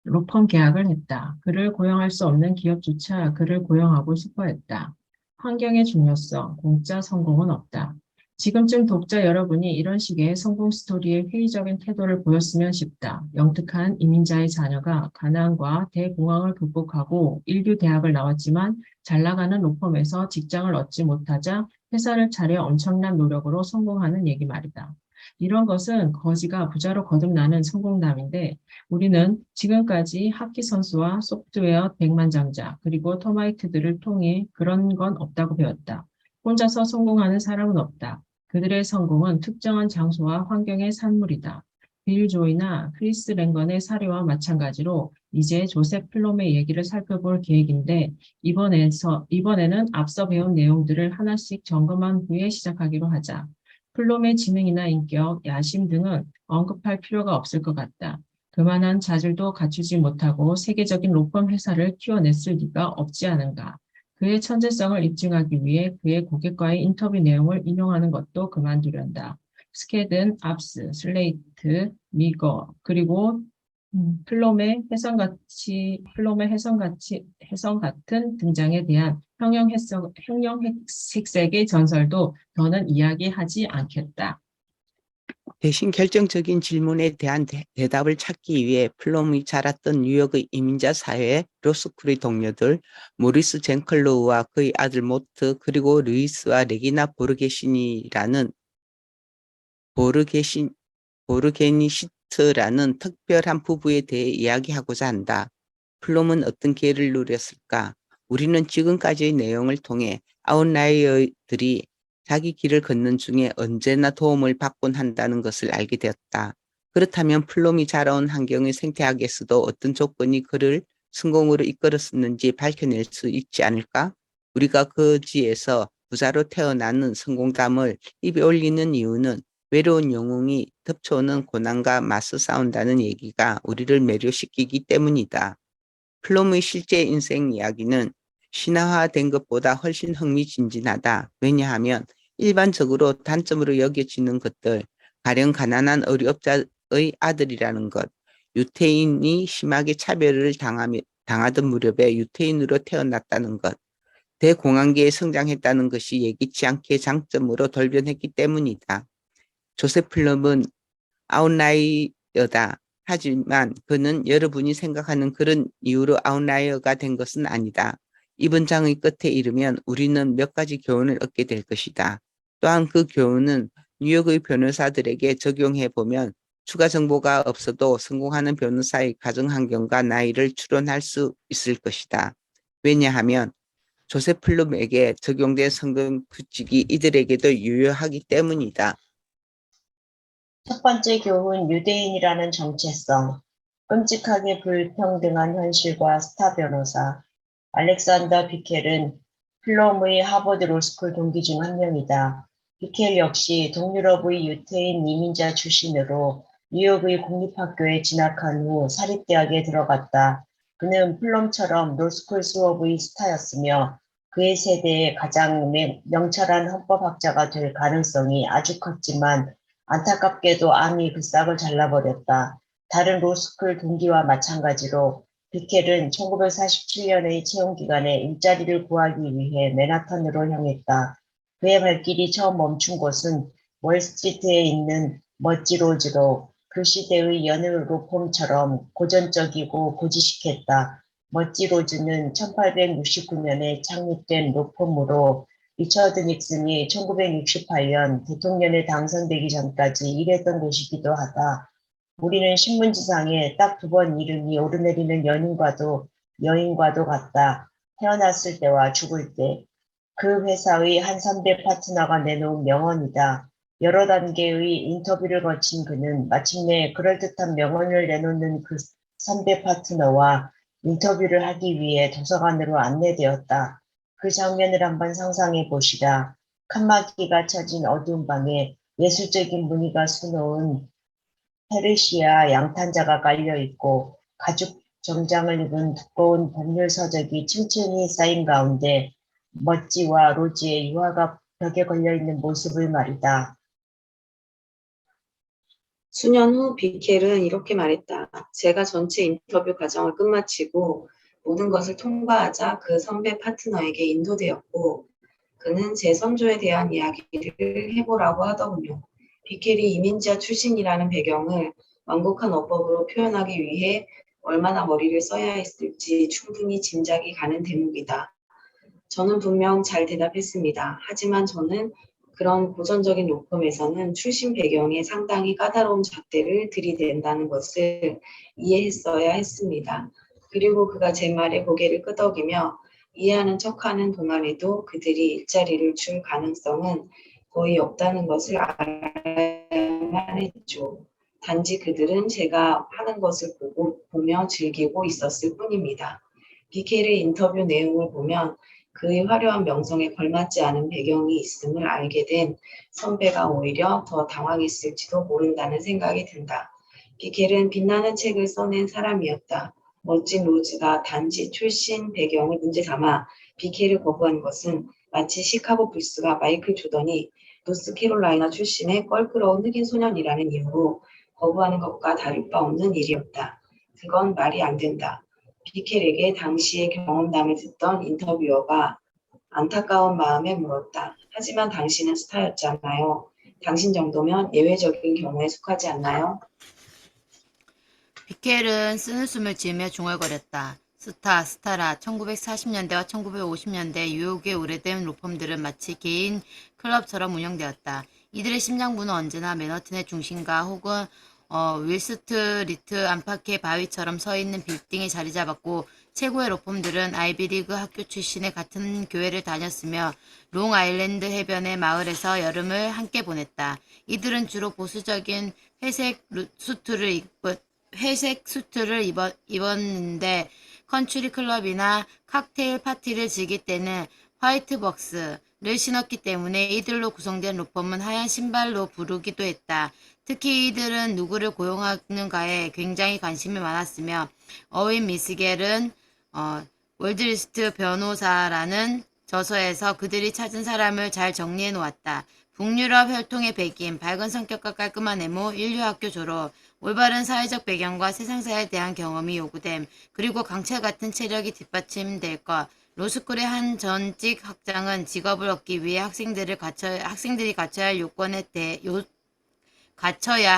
로펌 계약을 했다. 그를 고용할 수 없는 기업조차 그를 고용하고 싶어 했다. 환경의 중요성, 공짜 성공은 없다. 지금쯤 독자 여러분이 이런 식의 성공 스토리에 회의적인 태도를 보였으면 싶다. 영특한 이민자의 자녀가 가난과 대공황을 극복하고 일류 대학을 나왔지만 잘 나가는 로펌에서 직장을 얻지 못하자 회사를 차려 엄청난 노력으로 성공하는 얘기 말이다. 이런 것은 거지가 부자로 거듭나는 성공담인데 우리는 지금까지 하키 선수와 소프트웨어 백만장자 그리고 터마이트들을 통해 그런 건 없다고 배웠다. 혼자서 성공하는 사람은 없다. 그들의 성공은 특정한 장소와 환경의 산물이다. 빌 조이나 크리스 랭건의 사례와 마찬가지로 이제 조셉 플롬의 얘기를 살펴볼 계획인데 이번에는 앞서 배운 내용들을 하나씩 점검한 후에 시작하기로 하자. 플롬의 지능이나 인격, 야심 등은 언급할 필요가 없을 것 같다. 그만한 자질도 갖추지 못하고 세계적인 로펌 회사를 키워냈을 리가 없지 않은가. 그의 천재성을 입증하기 위해 그의 고객과의 인터뷰 내용을 인용하는 것도 그만두련다. 스케든, 압스, 슬레이트, 미거, 그리고 플롬의 혜성 같은 등장에 대한 형용색색의 전설도 더는 이야기하지 않겠다. 대신 결정적인 질문에 대한 대답을 찾기 위해 플럼이 자랐던 뉴욕의 이민자 사회 로스쿨의 동료들 모리스 젠클로우와 그의 아들 모트 그리고 루이스와 레기나 보르게니시트라는 특별한 부부에 대해 이야기하고자 한다. 플럼은 어떤 기회를 누렸을까? 우리는 지금까지의 내용을 통해 아웃라이어들이 자기 길을 걷는 중에 언제나 도움을 받곤 한다는 것을 알게 되었다. 그렇다면 플럼이 자라온 환경의 생태학에서도 어떤 조건이 그를 성공으로 이끌었는지 밝혀낼 수 있지 않을까? 우리가 거지에서 부자로 태어나는 성공담을 입에 올리는 이유는 외로운 영웅이 덮쳐오는 고난과 맞서 싸운다는 얘기가 우리를 매료시키기 때문이다. 플럼의 실제 인생 이야기는 신화화된 것보다 훨씬 흥미진진하다. 왜냐하면 일반적으로 단점으로 여겨지는 것들, 가령 가난한 어리업자의 아들이라는 것, 유태인이 심하게 차별을 당하던 무렵에 유태인으로 태어났다는 것, 대공황기에 성장했다는 것이 예기치 않게 장점으로 돌변했기 때문이다. 조셉 플럼은 아웃라이어다. 하지만 그는 여러분이 생각하는 그런 이유로 아웃라이어가 된 것은 아니다. 이번 장의 끝에 이르면 우리는 몇 가지 교훈을 얻게 될 것이다. 또한 그 교훈은 뉴욕의 변호사들에게 적용해 보면 추가 정보가 없어도 성공하는 변호사의 가정 환경과 나이를 추론할 수 있을 것이다. 왜냐하면 조셉 플럼에게 적용된 성공 규칙이 이들에게도 유효하기 때문이다. 첫 번째 교훈, 유대인이라는 정체성. 끔찍하게 불평등한 현실과 스타 변호사. 알렉산더 비켈은 플럼의 하버드 로스쿨 동기 중 한 명이다. 비켈 역시 동유럽의 유태인 이민자 출신으로 뉴욕의 공립학교에 진학한 후 사립대학에 들어갔다. 그는 플럼처럼 로스쿨 수업의 스타였으며 그의 세대의 가장 명철한 헌법학자가 될 가능성이 아주 컸지만 안타깝게도 암이 그 싹을 잘라버렸다. 다른 로스쿨 동기와 마찬가지로 비켈은 1947년의 채용 기간에 일자리를 구하기 위해 맨하탄으로 향했다. 그의 발길이 처음 멈춘 곳은 월스트리트에 있는 머지로즈로 그 시대의 여느 로펌처럼 고전적이고 고지식했다. 머지로즈는 1869년에 창립된 로펌으로 리처드 닉슨이 1968년 대통령에 당선되기 전까지 일했던 곳이기도 하다. 우리는 신문지상에 딱 두 번 이름이 오르내리는 연인과도 여인과도 같다. 태어났을 때와 죽을 때, 그 회사의 한 선배 파트너가 내놓은 명언이다. 여러 단계의 인터뷰를 거친 그는 마침내 그럴듯한 명언을 내놓는 그 선배 파트너와 인터뷰를 하기 위해 도서관으로 안내되었다. 그 장면을 한번 상상해 보시라. 칸막이가 쳐진 어두운 방에 예술적인 무늬가 수놓은 페르시아 양탄자가 깔려 있고 가죽 정장을 입은 두꺼운 법률 서적이 층층이 쌓인 가운데 멋지와 로지의 유화가 벽에 걸려 있는 모습을 말이다. 수년 후 비켈은 이렇게 말했다. 제가 전체 인터뷰 과정을 끝마치고 모든 것을 통과하자 그 선배 파트너에게 인도되었고 그는 제 선조에 대한 이야기를 해보라고 하더군요. 비켈이 이민자 출신이라는 배경을 완곡한 어법으로 표현하기 위해 얼마나 머리를 써야 했을지 충분히 짐작이 가는 대목이다. 저는 분명 잘 대답했습니다. 하지만 저는 그런 고전적인 로펌에서는 출신 배경에 상당히 까다로운 잣대를 들이댄다는 것을 이해했어야 했습니다. 그리고 그가 제 말에 고개를 끄덕이며 이해하는 척하는 동안에도 그들이 일자리를 줄 가능성은 거의 없다는 것을 알아야만 했죠. 단지 그들은 제가 하는 것을 보며 즐기고 있었을 뿐입니다. 비켈의 인터뷰 내용을 보면 그의 화려한 명성에 걸맞지 않은 배경이 있음을 알게 된 선배가 오히려 더 당황했을지도 모른다는 생각이 든다. 비켈은 빛나는 책을 써낸 사람이었다. 멋진 로즈가 단지 출신 배경을 문제 삼아 비켈을 거부한 것은 마치 시카고 불스가 마이클 조던이 노스캐롤라이나 출신의 껄끄러운 흑인 소년이라는 이유로 거부하는 것과 다를 바 없는 일이었다. 그건 말이 안 된다. 비켈에게 당시의 경험담을 듣던 인터뷰어가 안타까운 마음에 물었다. 하지만 당신은 스타였잖아요. 당신 정도면 예외적인 경우에 속하지 않나요? 비켈은 쓰는 숨을 지으며 중얼거렸다. 스타라. 1940년대와 1950년대 뉴욕의 오래된 로펌들은 마치 개인 클럽처럼 운영되었다. 이들의 심장부는 언제나 맨하튼의 중심가 혹은 윌스트리트 안팎의 바위처럼 서 있는 빌딩에 자리 잡았고 최고의 로펌들은 아이비리그 학교 출신의 같은 교회를 다녔으며 롱아일랜드 해변의 마을에서 여름을 함께 보냈다. 이들은 주로 보수적인 회색 수트를 입었는데 컨츄리 클럽이나 칵테일 파티를 즐길 때는 화이트 벅스를 신었기 때문에 이들로 구성된 로펌은 하얀 신발로 부르기도 했다. 특히 이들은 누구를 고용하는가에 굉장히 관심이 많았으며 어윈 미스겔은 월드리스트 변호사라는 저서에서 그들이 찾은 사람을 잘 정리해 놓았다. 북유럽 혈통의 백인, 밝은 성격과 깔끔한 외모, 인류학교 졸업, 올바른 사회적 배경과 세상사에 대한 경험이 요구됨, 그리고 강철 같은 체력이 뒷받침될 것. 로스쿨의 한 전직 학장은 직업을 얻기 위해 학생들이 갖춰야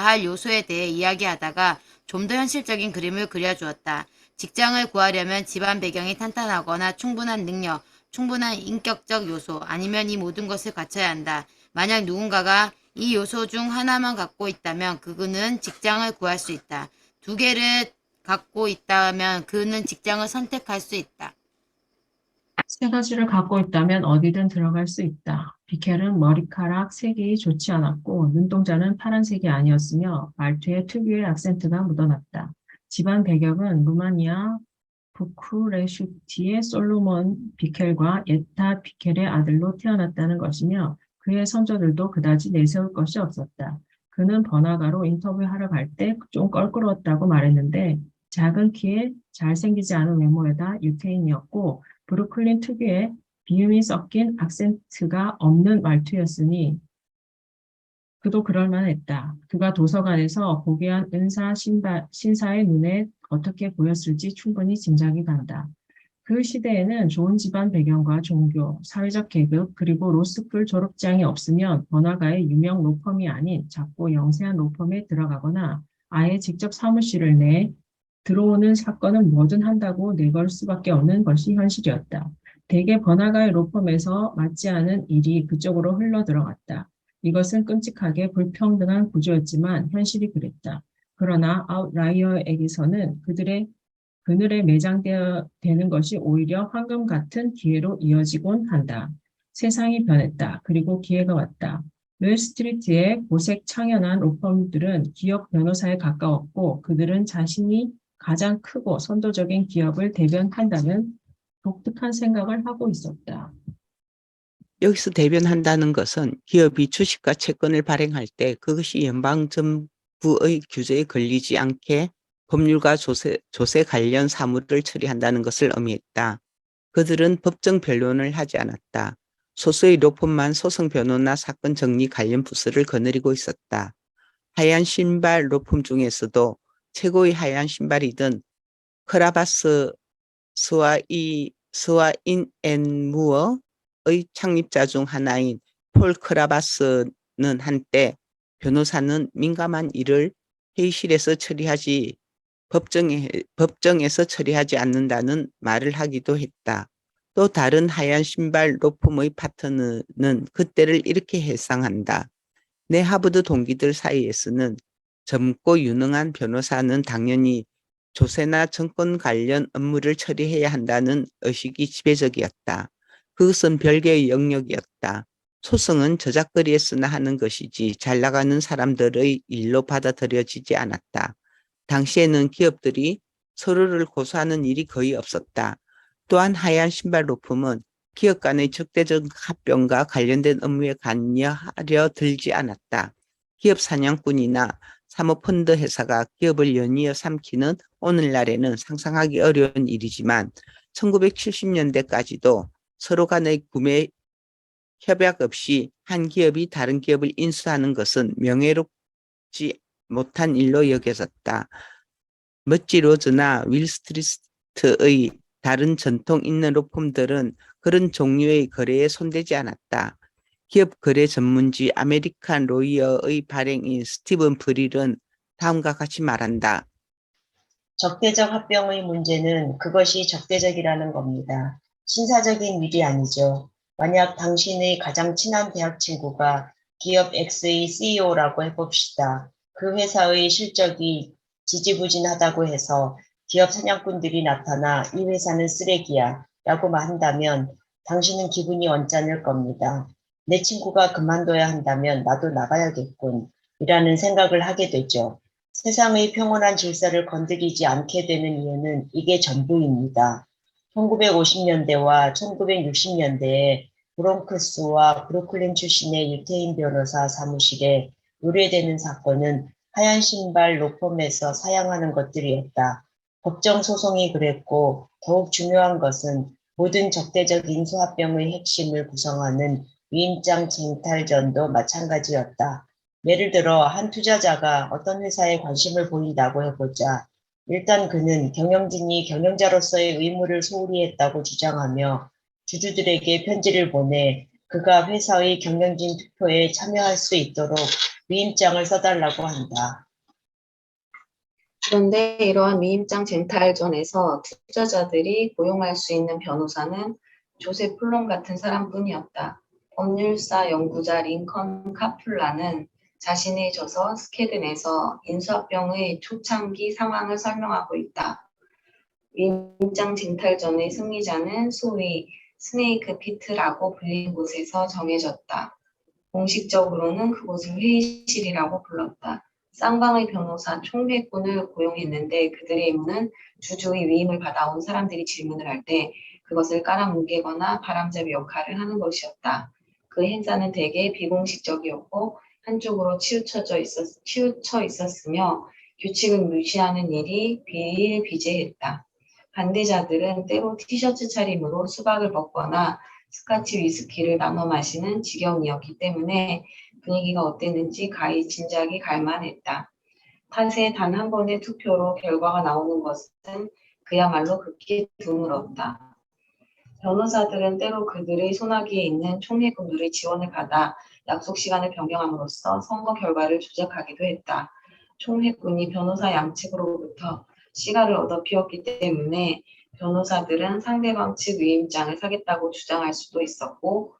할 요소에 대해 이야기하다가 좀 더 현실적인 그림을 그려주었다. 직장을 구하려면 집안 배경이 탄탄하거나 충분한 능력, 충분한 인격적 요소, 아니면 이 모든 것을 갖춰야 한다. 만약 누군가가 이 요소 중 하나만 갖고 있다면 그는 직장을 구할 수 있다. 두 개를 갖고 있다면 그는 직장을 선택할 수 있다. 세 가지를 갖고 있다면 어디든 들어갈 수 있다. 비켈은 머리카락 색이 좋지 않았고 눈동자는 파란색이 아니었으며 말투에 특유의 악센트가 묻어났다. 집안 배경은 루마니아 부쿠레슈티의 솔로몬 비켈과 예타 비켈의 아들로 태어났다는 것이며 그의 선조들도 그다지 내세울 것이 없었다. 그는 번화가로 인터뷰하러 갈 때 좀 껄끄러웠다고 말했는데 작은 키에 잘생기지 않은 외모에다 유태인이었고 브루클린 특유의 비음이 섞인 악센트가 없는 말투였으니 그도 그럴만했다. 그가 도서관에서 고귀한 신사의 눈에 어떻게 보였을지 충분히 짐작이 간다. 그 시대에는 좋은 집안 배경과 종교, 사회적 계급, 그리고 로스쿨 졸업장이 없으면 번화가의 유명 로펌이 아닌 작고 영세한 로펌에 들어가거나 아예 직접 사무실을 내 들어오는 사건은 뭐든 한다고 내걸 수밖에 없는 것이 현실이었다. 대개 번화가의 로펌에서 맞지 않은 일이 그쪽으로 흘러들어갔다. 이것은 끔찍하게 불평등한 구조였지만 현실이 그랬다. 그러나 아웃라이어에게서는 그들의 그늘에 되는 것이 오히려 황금 같은 기회로 이어지곤 한다. 세상이 변했다. 그리고 기회가 왔다. 웰스트리트의 고색 창연한 로펌들은 기업 변호사에 가까웠고 그들은 자신이 가장 크고 선도적인 기업을 대변한다는 독특한 생각을 하고 있었다. 여기서 대변한다는 것은 기업이 주식과 채권을 발행할 때 그것이 연방정부의 규제에 걸리지 않게 법률과 조세 관련 사무를 처리한다는 것을 의미했다. 그들은 법정 변론을 하지 않았다. 소수의 로펌만 소송 변호나 사건 정리 관련 부서를 거느리고 있었다. 하얀 신발 로펌 중에서도 최고의 하얀 신발이던 크라바스 스와인 앤 무어의 창립자 중 하나인 폴 크라바스는 한때 변호사는 민감한 일을 회의실에서 법정에서 처리하지 않는다는 말을 하기도 했다. 또 다른 하얀 신발 로펌의 파트너는 그때를 이렇게 해상한다. 내 하버드 동기들 사이에서는 젊고 유능한 변호사는 당연히 조세나 정권 관련 업무를 처리해야 한다는 의식이 지배적이었다. 그것은 별개의 영역이었다. 소송은 저작거리에 쓰나 하는 것이지 잘 나가는 사람들의 일로 받아들여지지 않았다. 당시에는 기업들이 서로를 고소하는 일이 거의 없었다. 또한 하얀 신발 로펌은 기업 간의 적대적 합병과 관련된 업무에 관여하려 들지 않았다. 기업 사냥꾼이나 사모펀드 회사가 기업을 연이어 삼키는 오늘날에는 상상하기 어려운 일이지만 1970년대까지도 서로 간의 구매 협약 없이 한 기업이 다른 기업을 인수하는 것은 명예롭지 못한 일로 여겨졌다. 머지 로즈나 윌 스트리트의 다른 전통 있는 로펌들은 그런 종류의 거래에 손대지 않았다. 기업 거래 전문지 아메리칸 로이어의 발행인 스티븐 브릴은 다음과 같이 말한다. 적대적 합병의 문제는 그것이 적대적이라는 겁니다. 신사적인 일이 아니죠. 만약 당신의 가장 친한 대학 친구가 기업 X의 CEO라고 해봅시다. 그 회사의 실적이 지지부진하다고 해서 기업 사냥꾼들이 나타나 이 회사는 쓰레기야 라고 말한다면 당신은 기분이 언짢을 겁니다. 내 친구가 그만둬야 한다면 나도 나가야겠군 이라는 생각을 하게 되죠. 세상의 평온한 질서를 건드리지 않게 되는 이유는 이게 전부입니다. 1950년대와 1960년대에 브롱크스와 브루클린 출신의 유태인 변호사 사무실에 의뢰되는 사건은 하얀 신발 로펌에서 사양하는 것들이었다. 법정 소송이 그랬고 더욱 중요한 것은 모든 적대적 인수합병의 핵심을 구성하는 위임장 쟁탈전도 마찬가지였다. 예를 들어 한 투자자가 어떤 회사에 관심을 보인다고 해보자. 일단 그는 경영진이 경영자로서의 의무를 소홀히 했다고 주장하며 주주들에게 편지를 보내 그가 회사의 경영진 투표에 참여할 수 있도록 위임장을 써달라고 한다. 그런데 이러한 위임장 쟁탈전에서 투자자들이 고용할 수 있는 변호사는 조셉 플럼 같은 사람뿐이었다. 법률사 연구자 링컨 카플라는 자신의 저서 스캐든에서 인수합병의 초창기 상황을 설명하고 있다. 위임장 쟁탈전의 승리자는 소위 스네이크 피트라고 불리는 곳에서 정해졌다. 공식적으로는 그곳을 회의실이라고 불렀다. 쌍방의 변호사 총회꾼을 고용했는데 그들의 임무는 주주의 위임을 받아온 사람들이 질문을 할 때 그것을 깔아뭉개거나 바람잡이 역할을 하는 것이었다. 그 행사는 대개 비공식적이었고 한쪽으로 치우쳐 있었으며 규칙을 무시하는 일이 비일비재했다. 반대자들은 때로 티셔츠 차림으로 수박을 먹거나 스카치 위스키를 나눠 마시는 지경이었기 때문에 분위기가 어땠는지 가히 짐작이 갈만했다. 탓에 단 한 번의 투표로 결과가 나오는 것은 그야말로 극히 드물었다. 변호사들은 때로 그들의 소나기에 있는 총회군들의 지원을 받아 약속 시간을 변경함으로써 선거 결과를 조작하기도 했다. 총회군이 변호사 양측으로부터 시가를 얻어 피웠기 때문에 변호사들은 상대방 측 위임장을 사겠다고 주장할 수도 있었고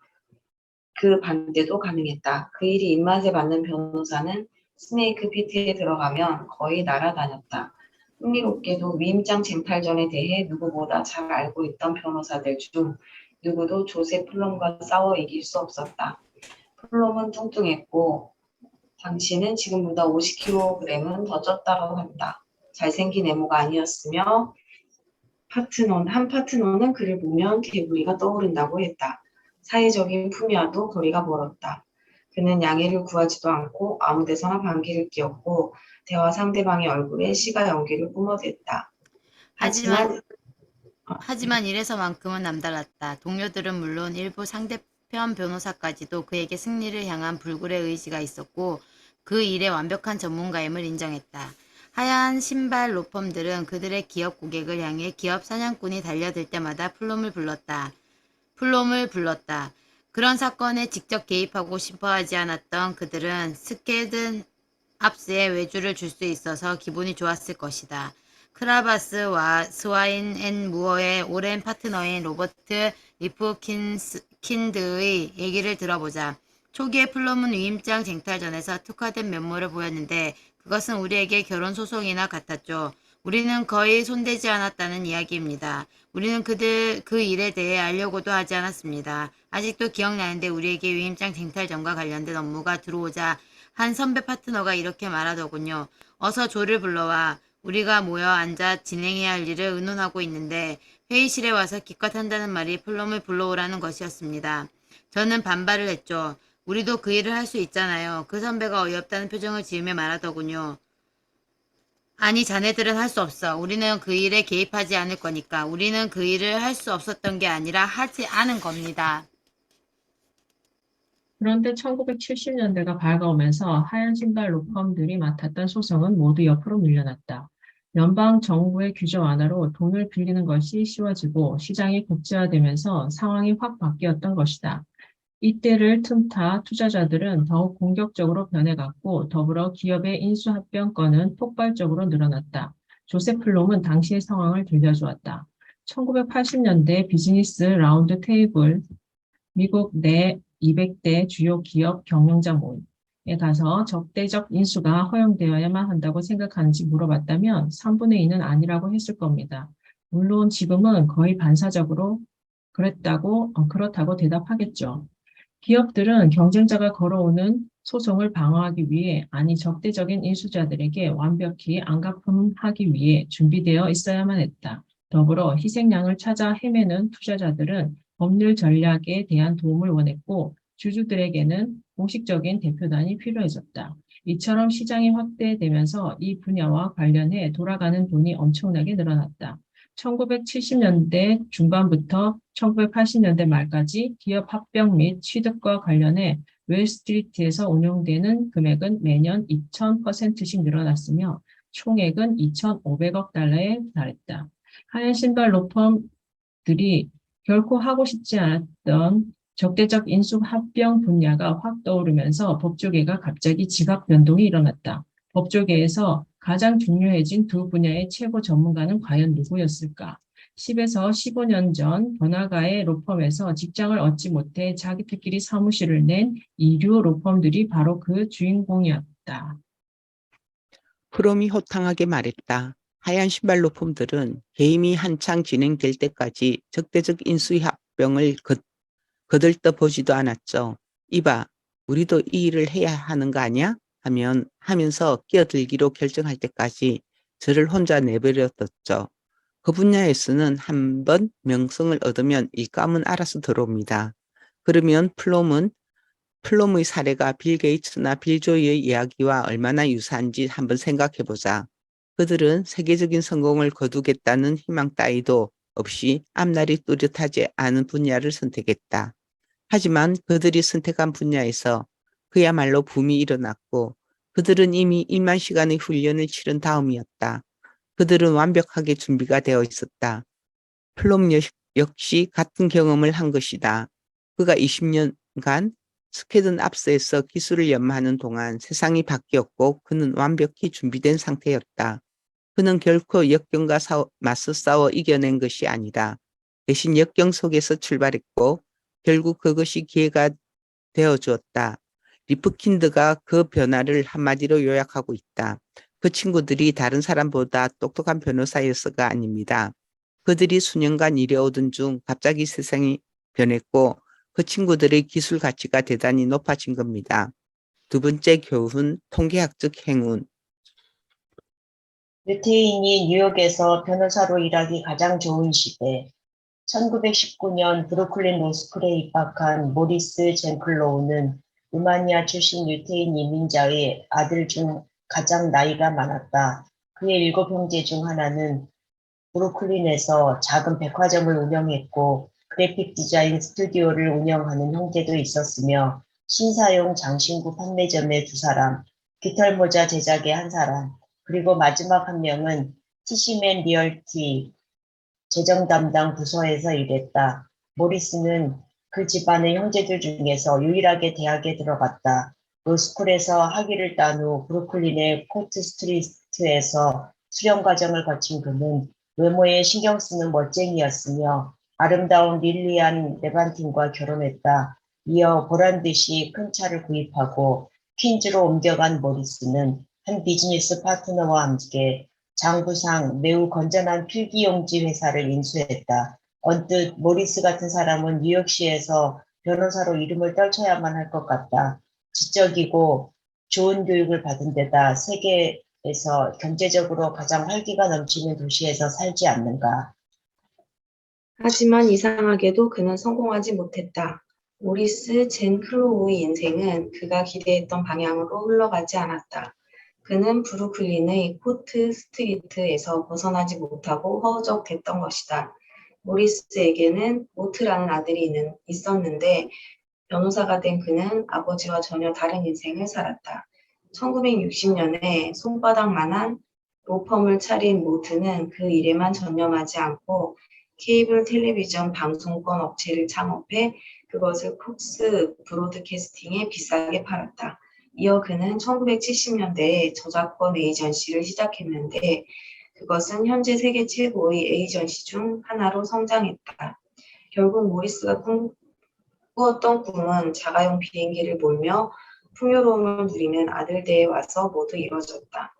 그 반대도 가능했다. 그 일이 입맛에 맞는 변호사는 스네이크 피트에 들어가면 거의 날아다녔다. 흥미롭게도 위임장 쟁탈전에 대해 누구보다 잘 알고 있던 변호사들 중 누구도 조셉 플럼과 싸워 이길 수 없었다. 플럼은 뚱뚱했고 당신은 지금보다 50kg은 더 쪘다고 한다. 잘생긴 외모가 아니었으며 한 파트너는 그를 보면 개구리가 떠오른다고 했다. 사회적인 품위와도 거리가 멀었다. 그는 양해를 구하지도 않고 아무 데서나 방귀를 뀌었고 대화 상대방의 얼굴에 시가 연기를 뿜어댔다. 하지만 어, 하지만 이래서만큼은 남달랐다. 동료들은 물론 일부 상대편 변호사까지도 그에게 승리를 향한 불굴의 의지가 있었고 그 일에 완벽한 전문가임을 인정했다. 하얀 신발 로펌들은 그들의 기업 고객을 향해 기업 사냥꾼이 달려들 때마다 플럼을 불렀다. 그런 사건에 직접 개입하고 싶어 하지 않았던 그들은 스케든 압스에 외주를 줄 수 있어서 기분이 좋았을 것이다. 크라바스와 스와인 앤 무어의 오랜 파트너인 로버트 리프킨드의 얘기를 들어보자. 초기에 플럼은 위임장 쟁탈전에서 특화된 면모를 보였는데 그것은 우리에게 결혼 소송이나 같았죠. 우리는 거의 손대지 않았다는 이야기입니다. 우리는 그 일에 대해 알려고도 하지 않았습니다. 아직도 기억나는데 우리에게 위임장 쟁탈전과 관련된 업무가 들어오자 한 선배 파트너가 이렇게 말하더군요. 어서 조를 불러와. 우리가 모여 앉아 진행해야 할 일을 의논하고 있는데 회의실에 와서 기껏 한다는 말이 플럼을 불러오라는 것이었습니다. 저는 반발을 했죠. 우리도 그 일을 할 수 있잖아요. 그 선배가 어이없다는 표정을 지으며 말하더군요. 아니, 자네들은 할 수 없어. 우리는 그 일에 개입하지 않을 거니까. 우리는 그 일을 할 수 없었던 게 아니라 하지 않은 겁니다. 그런데 1970년대가 밝아오면서 하얀 신발 로펌들이 맡았던 소송은 모두 옆으로 밀려났다. 연방 정부의 규제 완화로 돈을 빌리는 것이 쉬워지고 시장이 국제화되면서 상황이 확 바뀌었던 것이다. 이때를 틈타 투자자들은 더욱 공격적으로 변해갔고 더불어 기업의 인수합병 건은 폭발적으로 늘어났다. 조셉 플롬은 당시의 상황을 들려주었다. 1980년대 비즈니스 라운드 테이블 미국 내 200대 주요 기업 경영자 모임에 가서 적대적 인수가 허용되어야만 한다고 생각하는지 물어봤다면 3분의 2는 아니라고 했을 겁니다. 물론 지금은 거의 반사적으로 그렇다고 대답하겠죠. 기업들은 경쟁자가 걸어오는 소송을 방어하기 위해 아니 적대적인 인수자들에게 완벽히 안갚음하기 위해 준비되어 있어야만 했다. 더불어 희생양을 찾아 헤매는 투자자들은 법률 전략에 대한 도움을 원했고 주주들에게는 공식적인 대표단이 필요해졌다. 이처럼 시장이 확대되면서 이 분야와 관련해 돌아가는 돈이 엄청나게 늘어났다. 1970년대 중반부터 1980년대 말까지 기업 합병 및 취득과 관련해 웰스트리트에서 운용되는 금액은 매년 2000%씩 늘어났으며 총액은 2,500억 달러에 달했다. 하얀 신발 로펌들이 결코 하고 싶지 않았던 적대적 인수 합병 분야가 확 떠오르면서 법조계가 갑자기 지각 변동이 일어났다. 법조계에서 가장 중요해진 두 분야의 최고 전문가는 과연 누구였을까? 10에서 15년 전 번화가의 로펌에서 직장을 얻지 못해 자기들끼리 사무실을 낸 이류 로펌들이 바로 그 주인공이었다. 프롬이 호탕하게 말했다. 하얀 신발 로펌들은 해임이 한창 진행될 때까지 적대적 인수합병을 거들떠 보지도 않았죠. 이봐, 우리도 이 일을 해야 하는 거 아니야? 하면서 끼어들기로 결정할 때까지 저를 혼자 내버려뒀죠. 그 분야에서는 한번 명성을 얻으면 일감은 알아서 들어옵니다. 그러면 플럼의 사례가 빌 게이츠나 빌 조이의 이야기와 얼마나 유사한지 한번 생각해보자. 그들은 세계적인 성공을 거두겠다는 희망 따위도 없이 앞날이 뚜렷하지 않은 분야를 선택했다. 하지만 그들이 선택한 분야에서 그야말로 붐이 일어났고 그들은 이미 1만 시간의 훈련을 치른 다음이었다. 그들은 완벽하게 준비가 되어 있었다. 플럼 역시 같은 경험을 한 것이다. 그가 20년간 스케든 압스에서 기술을 연마하는 동안 세상이 바뀌었고 그는 완벽히 준비된 상태였다. 그는 결코 역경과 맞서 싸워 이겨낸 것이 아니다. 대신 역경 속에서 출발했고 결국 그것이 기회가 되어주었다. 리프킨드가 그 변화를 한마디로 요약하고 있다. 그 친구들이 다른 사람보다 똑똑한 변호사였어가 아닙니다. 그들이 수년간 일해오던 중 갑자기 세상이 변했고 그 친구들의 기술 가치가 대단히 높아진 겁니다. 두 번째 교훈, 통계학적 행운. 유태인이 뉴욕에서 변호사로 일하기 가장 좋은 시대. 1919년 브루클린 로스쿨에 입학한 모리스 젠클로우는 루마니아 출신 유태인 이민자의 아들 중 가장 나이가 많았다. 그의 7형제 중 하나는 브루클린에서 작은 백화점을 운영했고 그래픽 디자인 스튜디오를 운영하는 형제도 있었으며 신사용 장신구 판매점의 2사람, 깃털모자 제작의 1사람, 그리고 마지막 한 명은 티시맨 리얼티 재정 담당 부서에서 일했다. 모리스는 그 집안의 형제들 중에서 유일하게 대학에 들어갔다. 로스쿨에서 학위를 딴 후 브루클린의 코트 스트리트에서 수련 과정을 거친 그는 외모에 신경 쓰는 멋쟁이였으며 아름다운 릴리안 레반틴과 결혼했다. 이어 보란듯이 큰 차를 구입하고 퀸즈로 옮겨간 모리스는 한 비즈니스 파트너와 함께 장부상 매우 건전한 필기용지 회사를 인수했다. 언뜻 모리스 같은 사람은 뉴욕시에서 변호사로 이름을 떨쳐야만 할 것 같다. 지적이고 좋은 교육을 받은 데다 세계에서 경제적으로 가장 활기가 넘치는 도시에서 살지 않는가. 하지만 이상하게도 그는 성공하지 못했다. 모리스 젠 클로우의 인생은 그가 기대했던 방향으로 흘러가지 않았다. 그는 브루클린의 코트 스트리트에서 벗어나지 못하고 허우적댔던 것이다. 모리스에게는 모트라는 아들이 있었는데 변호사가 된 그는 아버지와 전혀 다른 인생을 살았다. 1960년에 손바닥만한 로펌을 차린 모트는 그 일에만 전념하지 않고 케이블 텔레비전 방송권 업체를 창업해 그것을 콕스 브로드캐스팅에 비싸게 팔았다. 이어 그는 1970년대에 저작권 에이전시를 시작했는데 그것은 현재 세계 최고의 에이전시 중 하나로 성장했다. 결국 모리스가 꾸었던 꿈은 자가용 비행기를 몰며 풍요로움을 누리는 아들대에 와서 모두 이뤄졌다.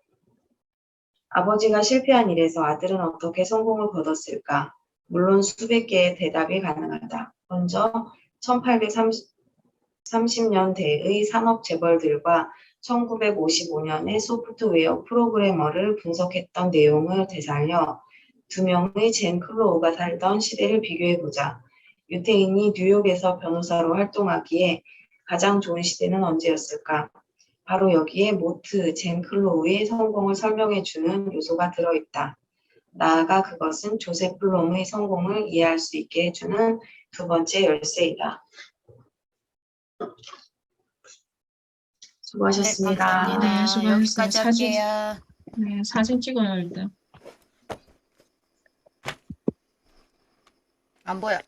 아버지가 실패한 일에서 아들은 어떻게 성공을 거뒀을까? 물론 수백 개의 대답이 가능하다. 먼저 1830년대의 산업 재벌들과 1955년에 소프트웨어 프로그래머를 분석했던 내용을 되살려 두 명의 젠 클로우가 살던 시대를 비교해보자. 유태인이 뉴욕에서 변호사로 활동하기에 가장 좋은 시대는 언제였을까? 바로 여기에 모트 젠 클로우의 성공을 설명해주는 요소가 들어있다. 나아가 그것은 조셉 블롬의 성공을 이해할 수 있게 해주는 두 번째 열쇠이다. 수고하셨습니다. 네, 감사합니다. 네, 수고하셨어요. 여기까지 할게요. 네, 사진 찍어요, 일단. 안 보여.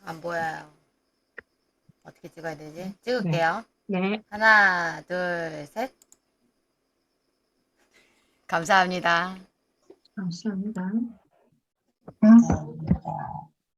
안 보여요. 어떻게 찍어야 되지? 찍을게요. 네, 하나, 둘, 셋. 감사합니다. 감사합니다. 감사합니다.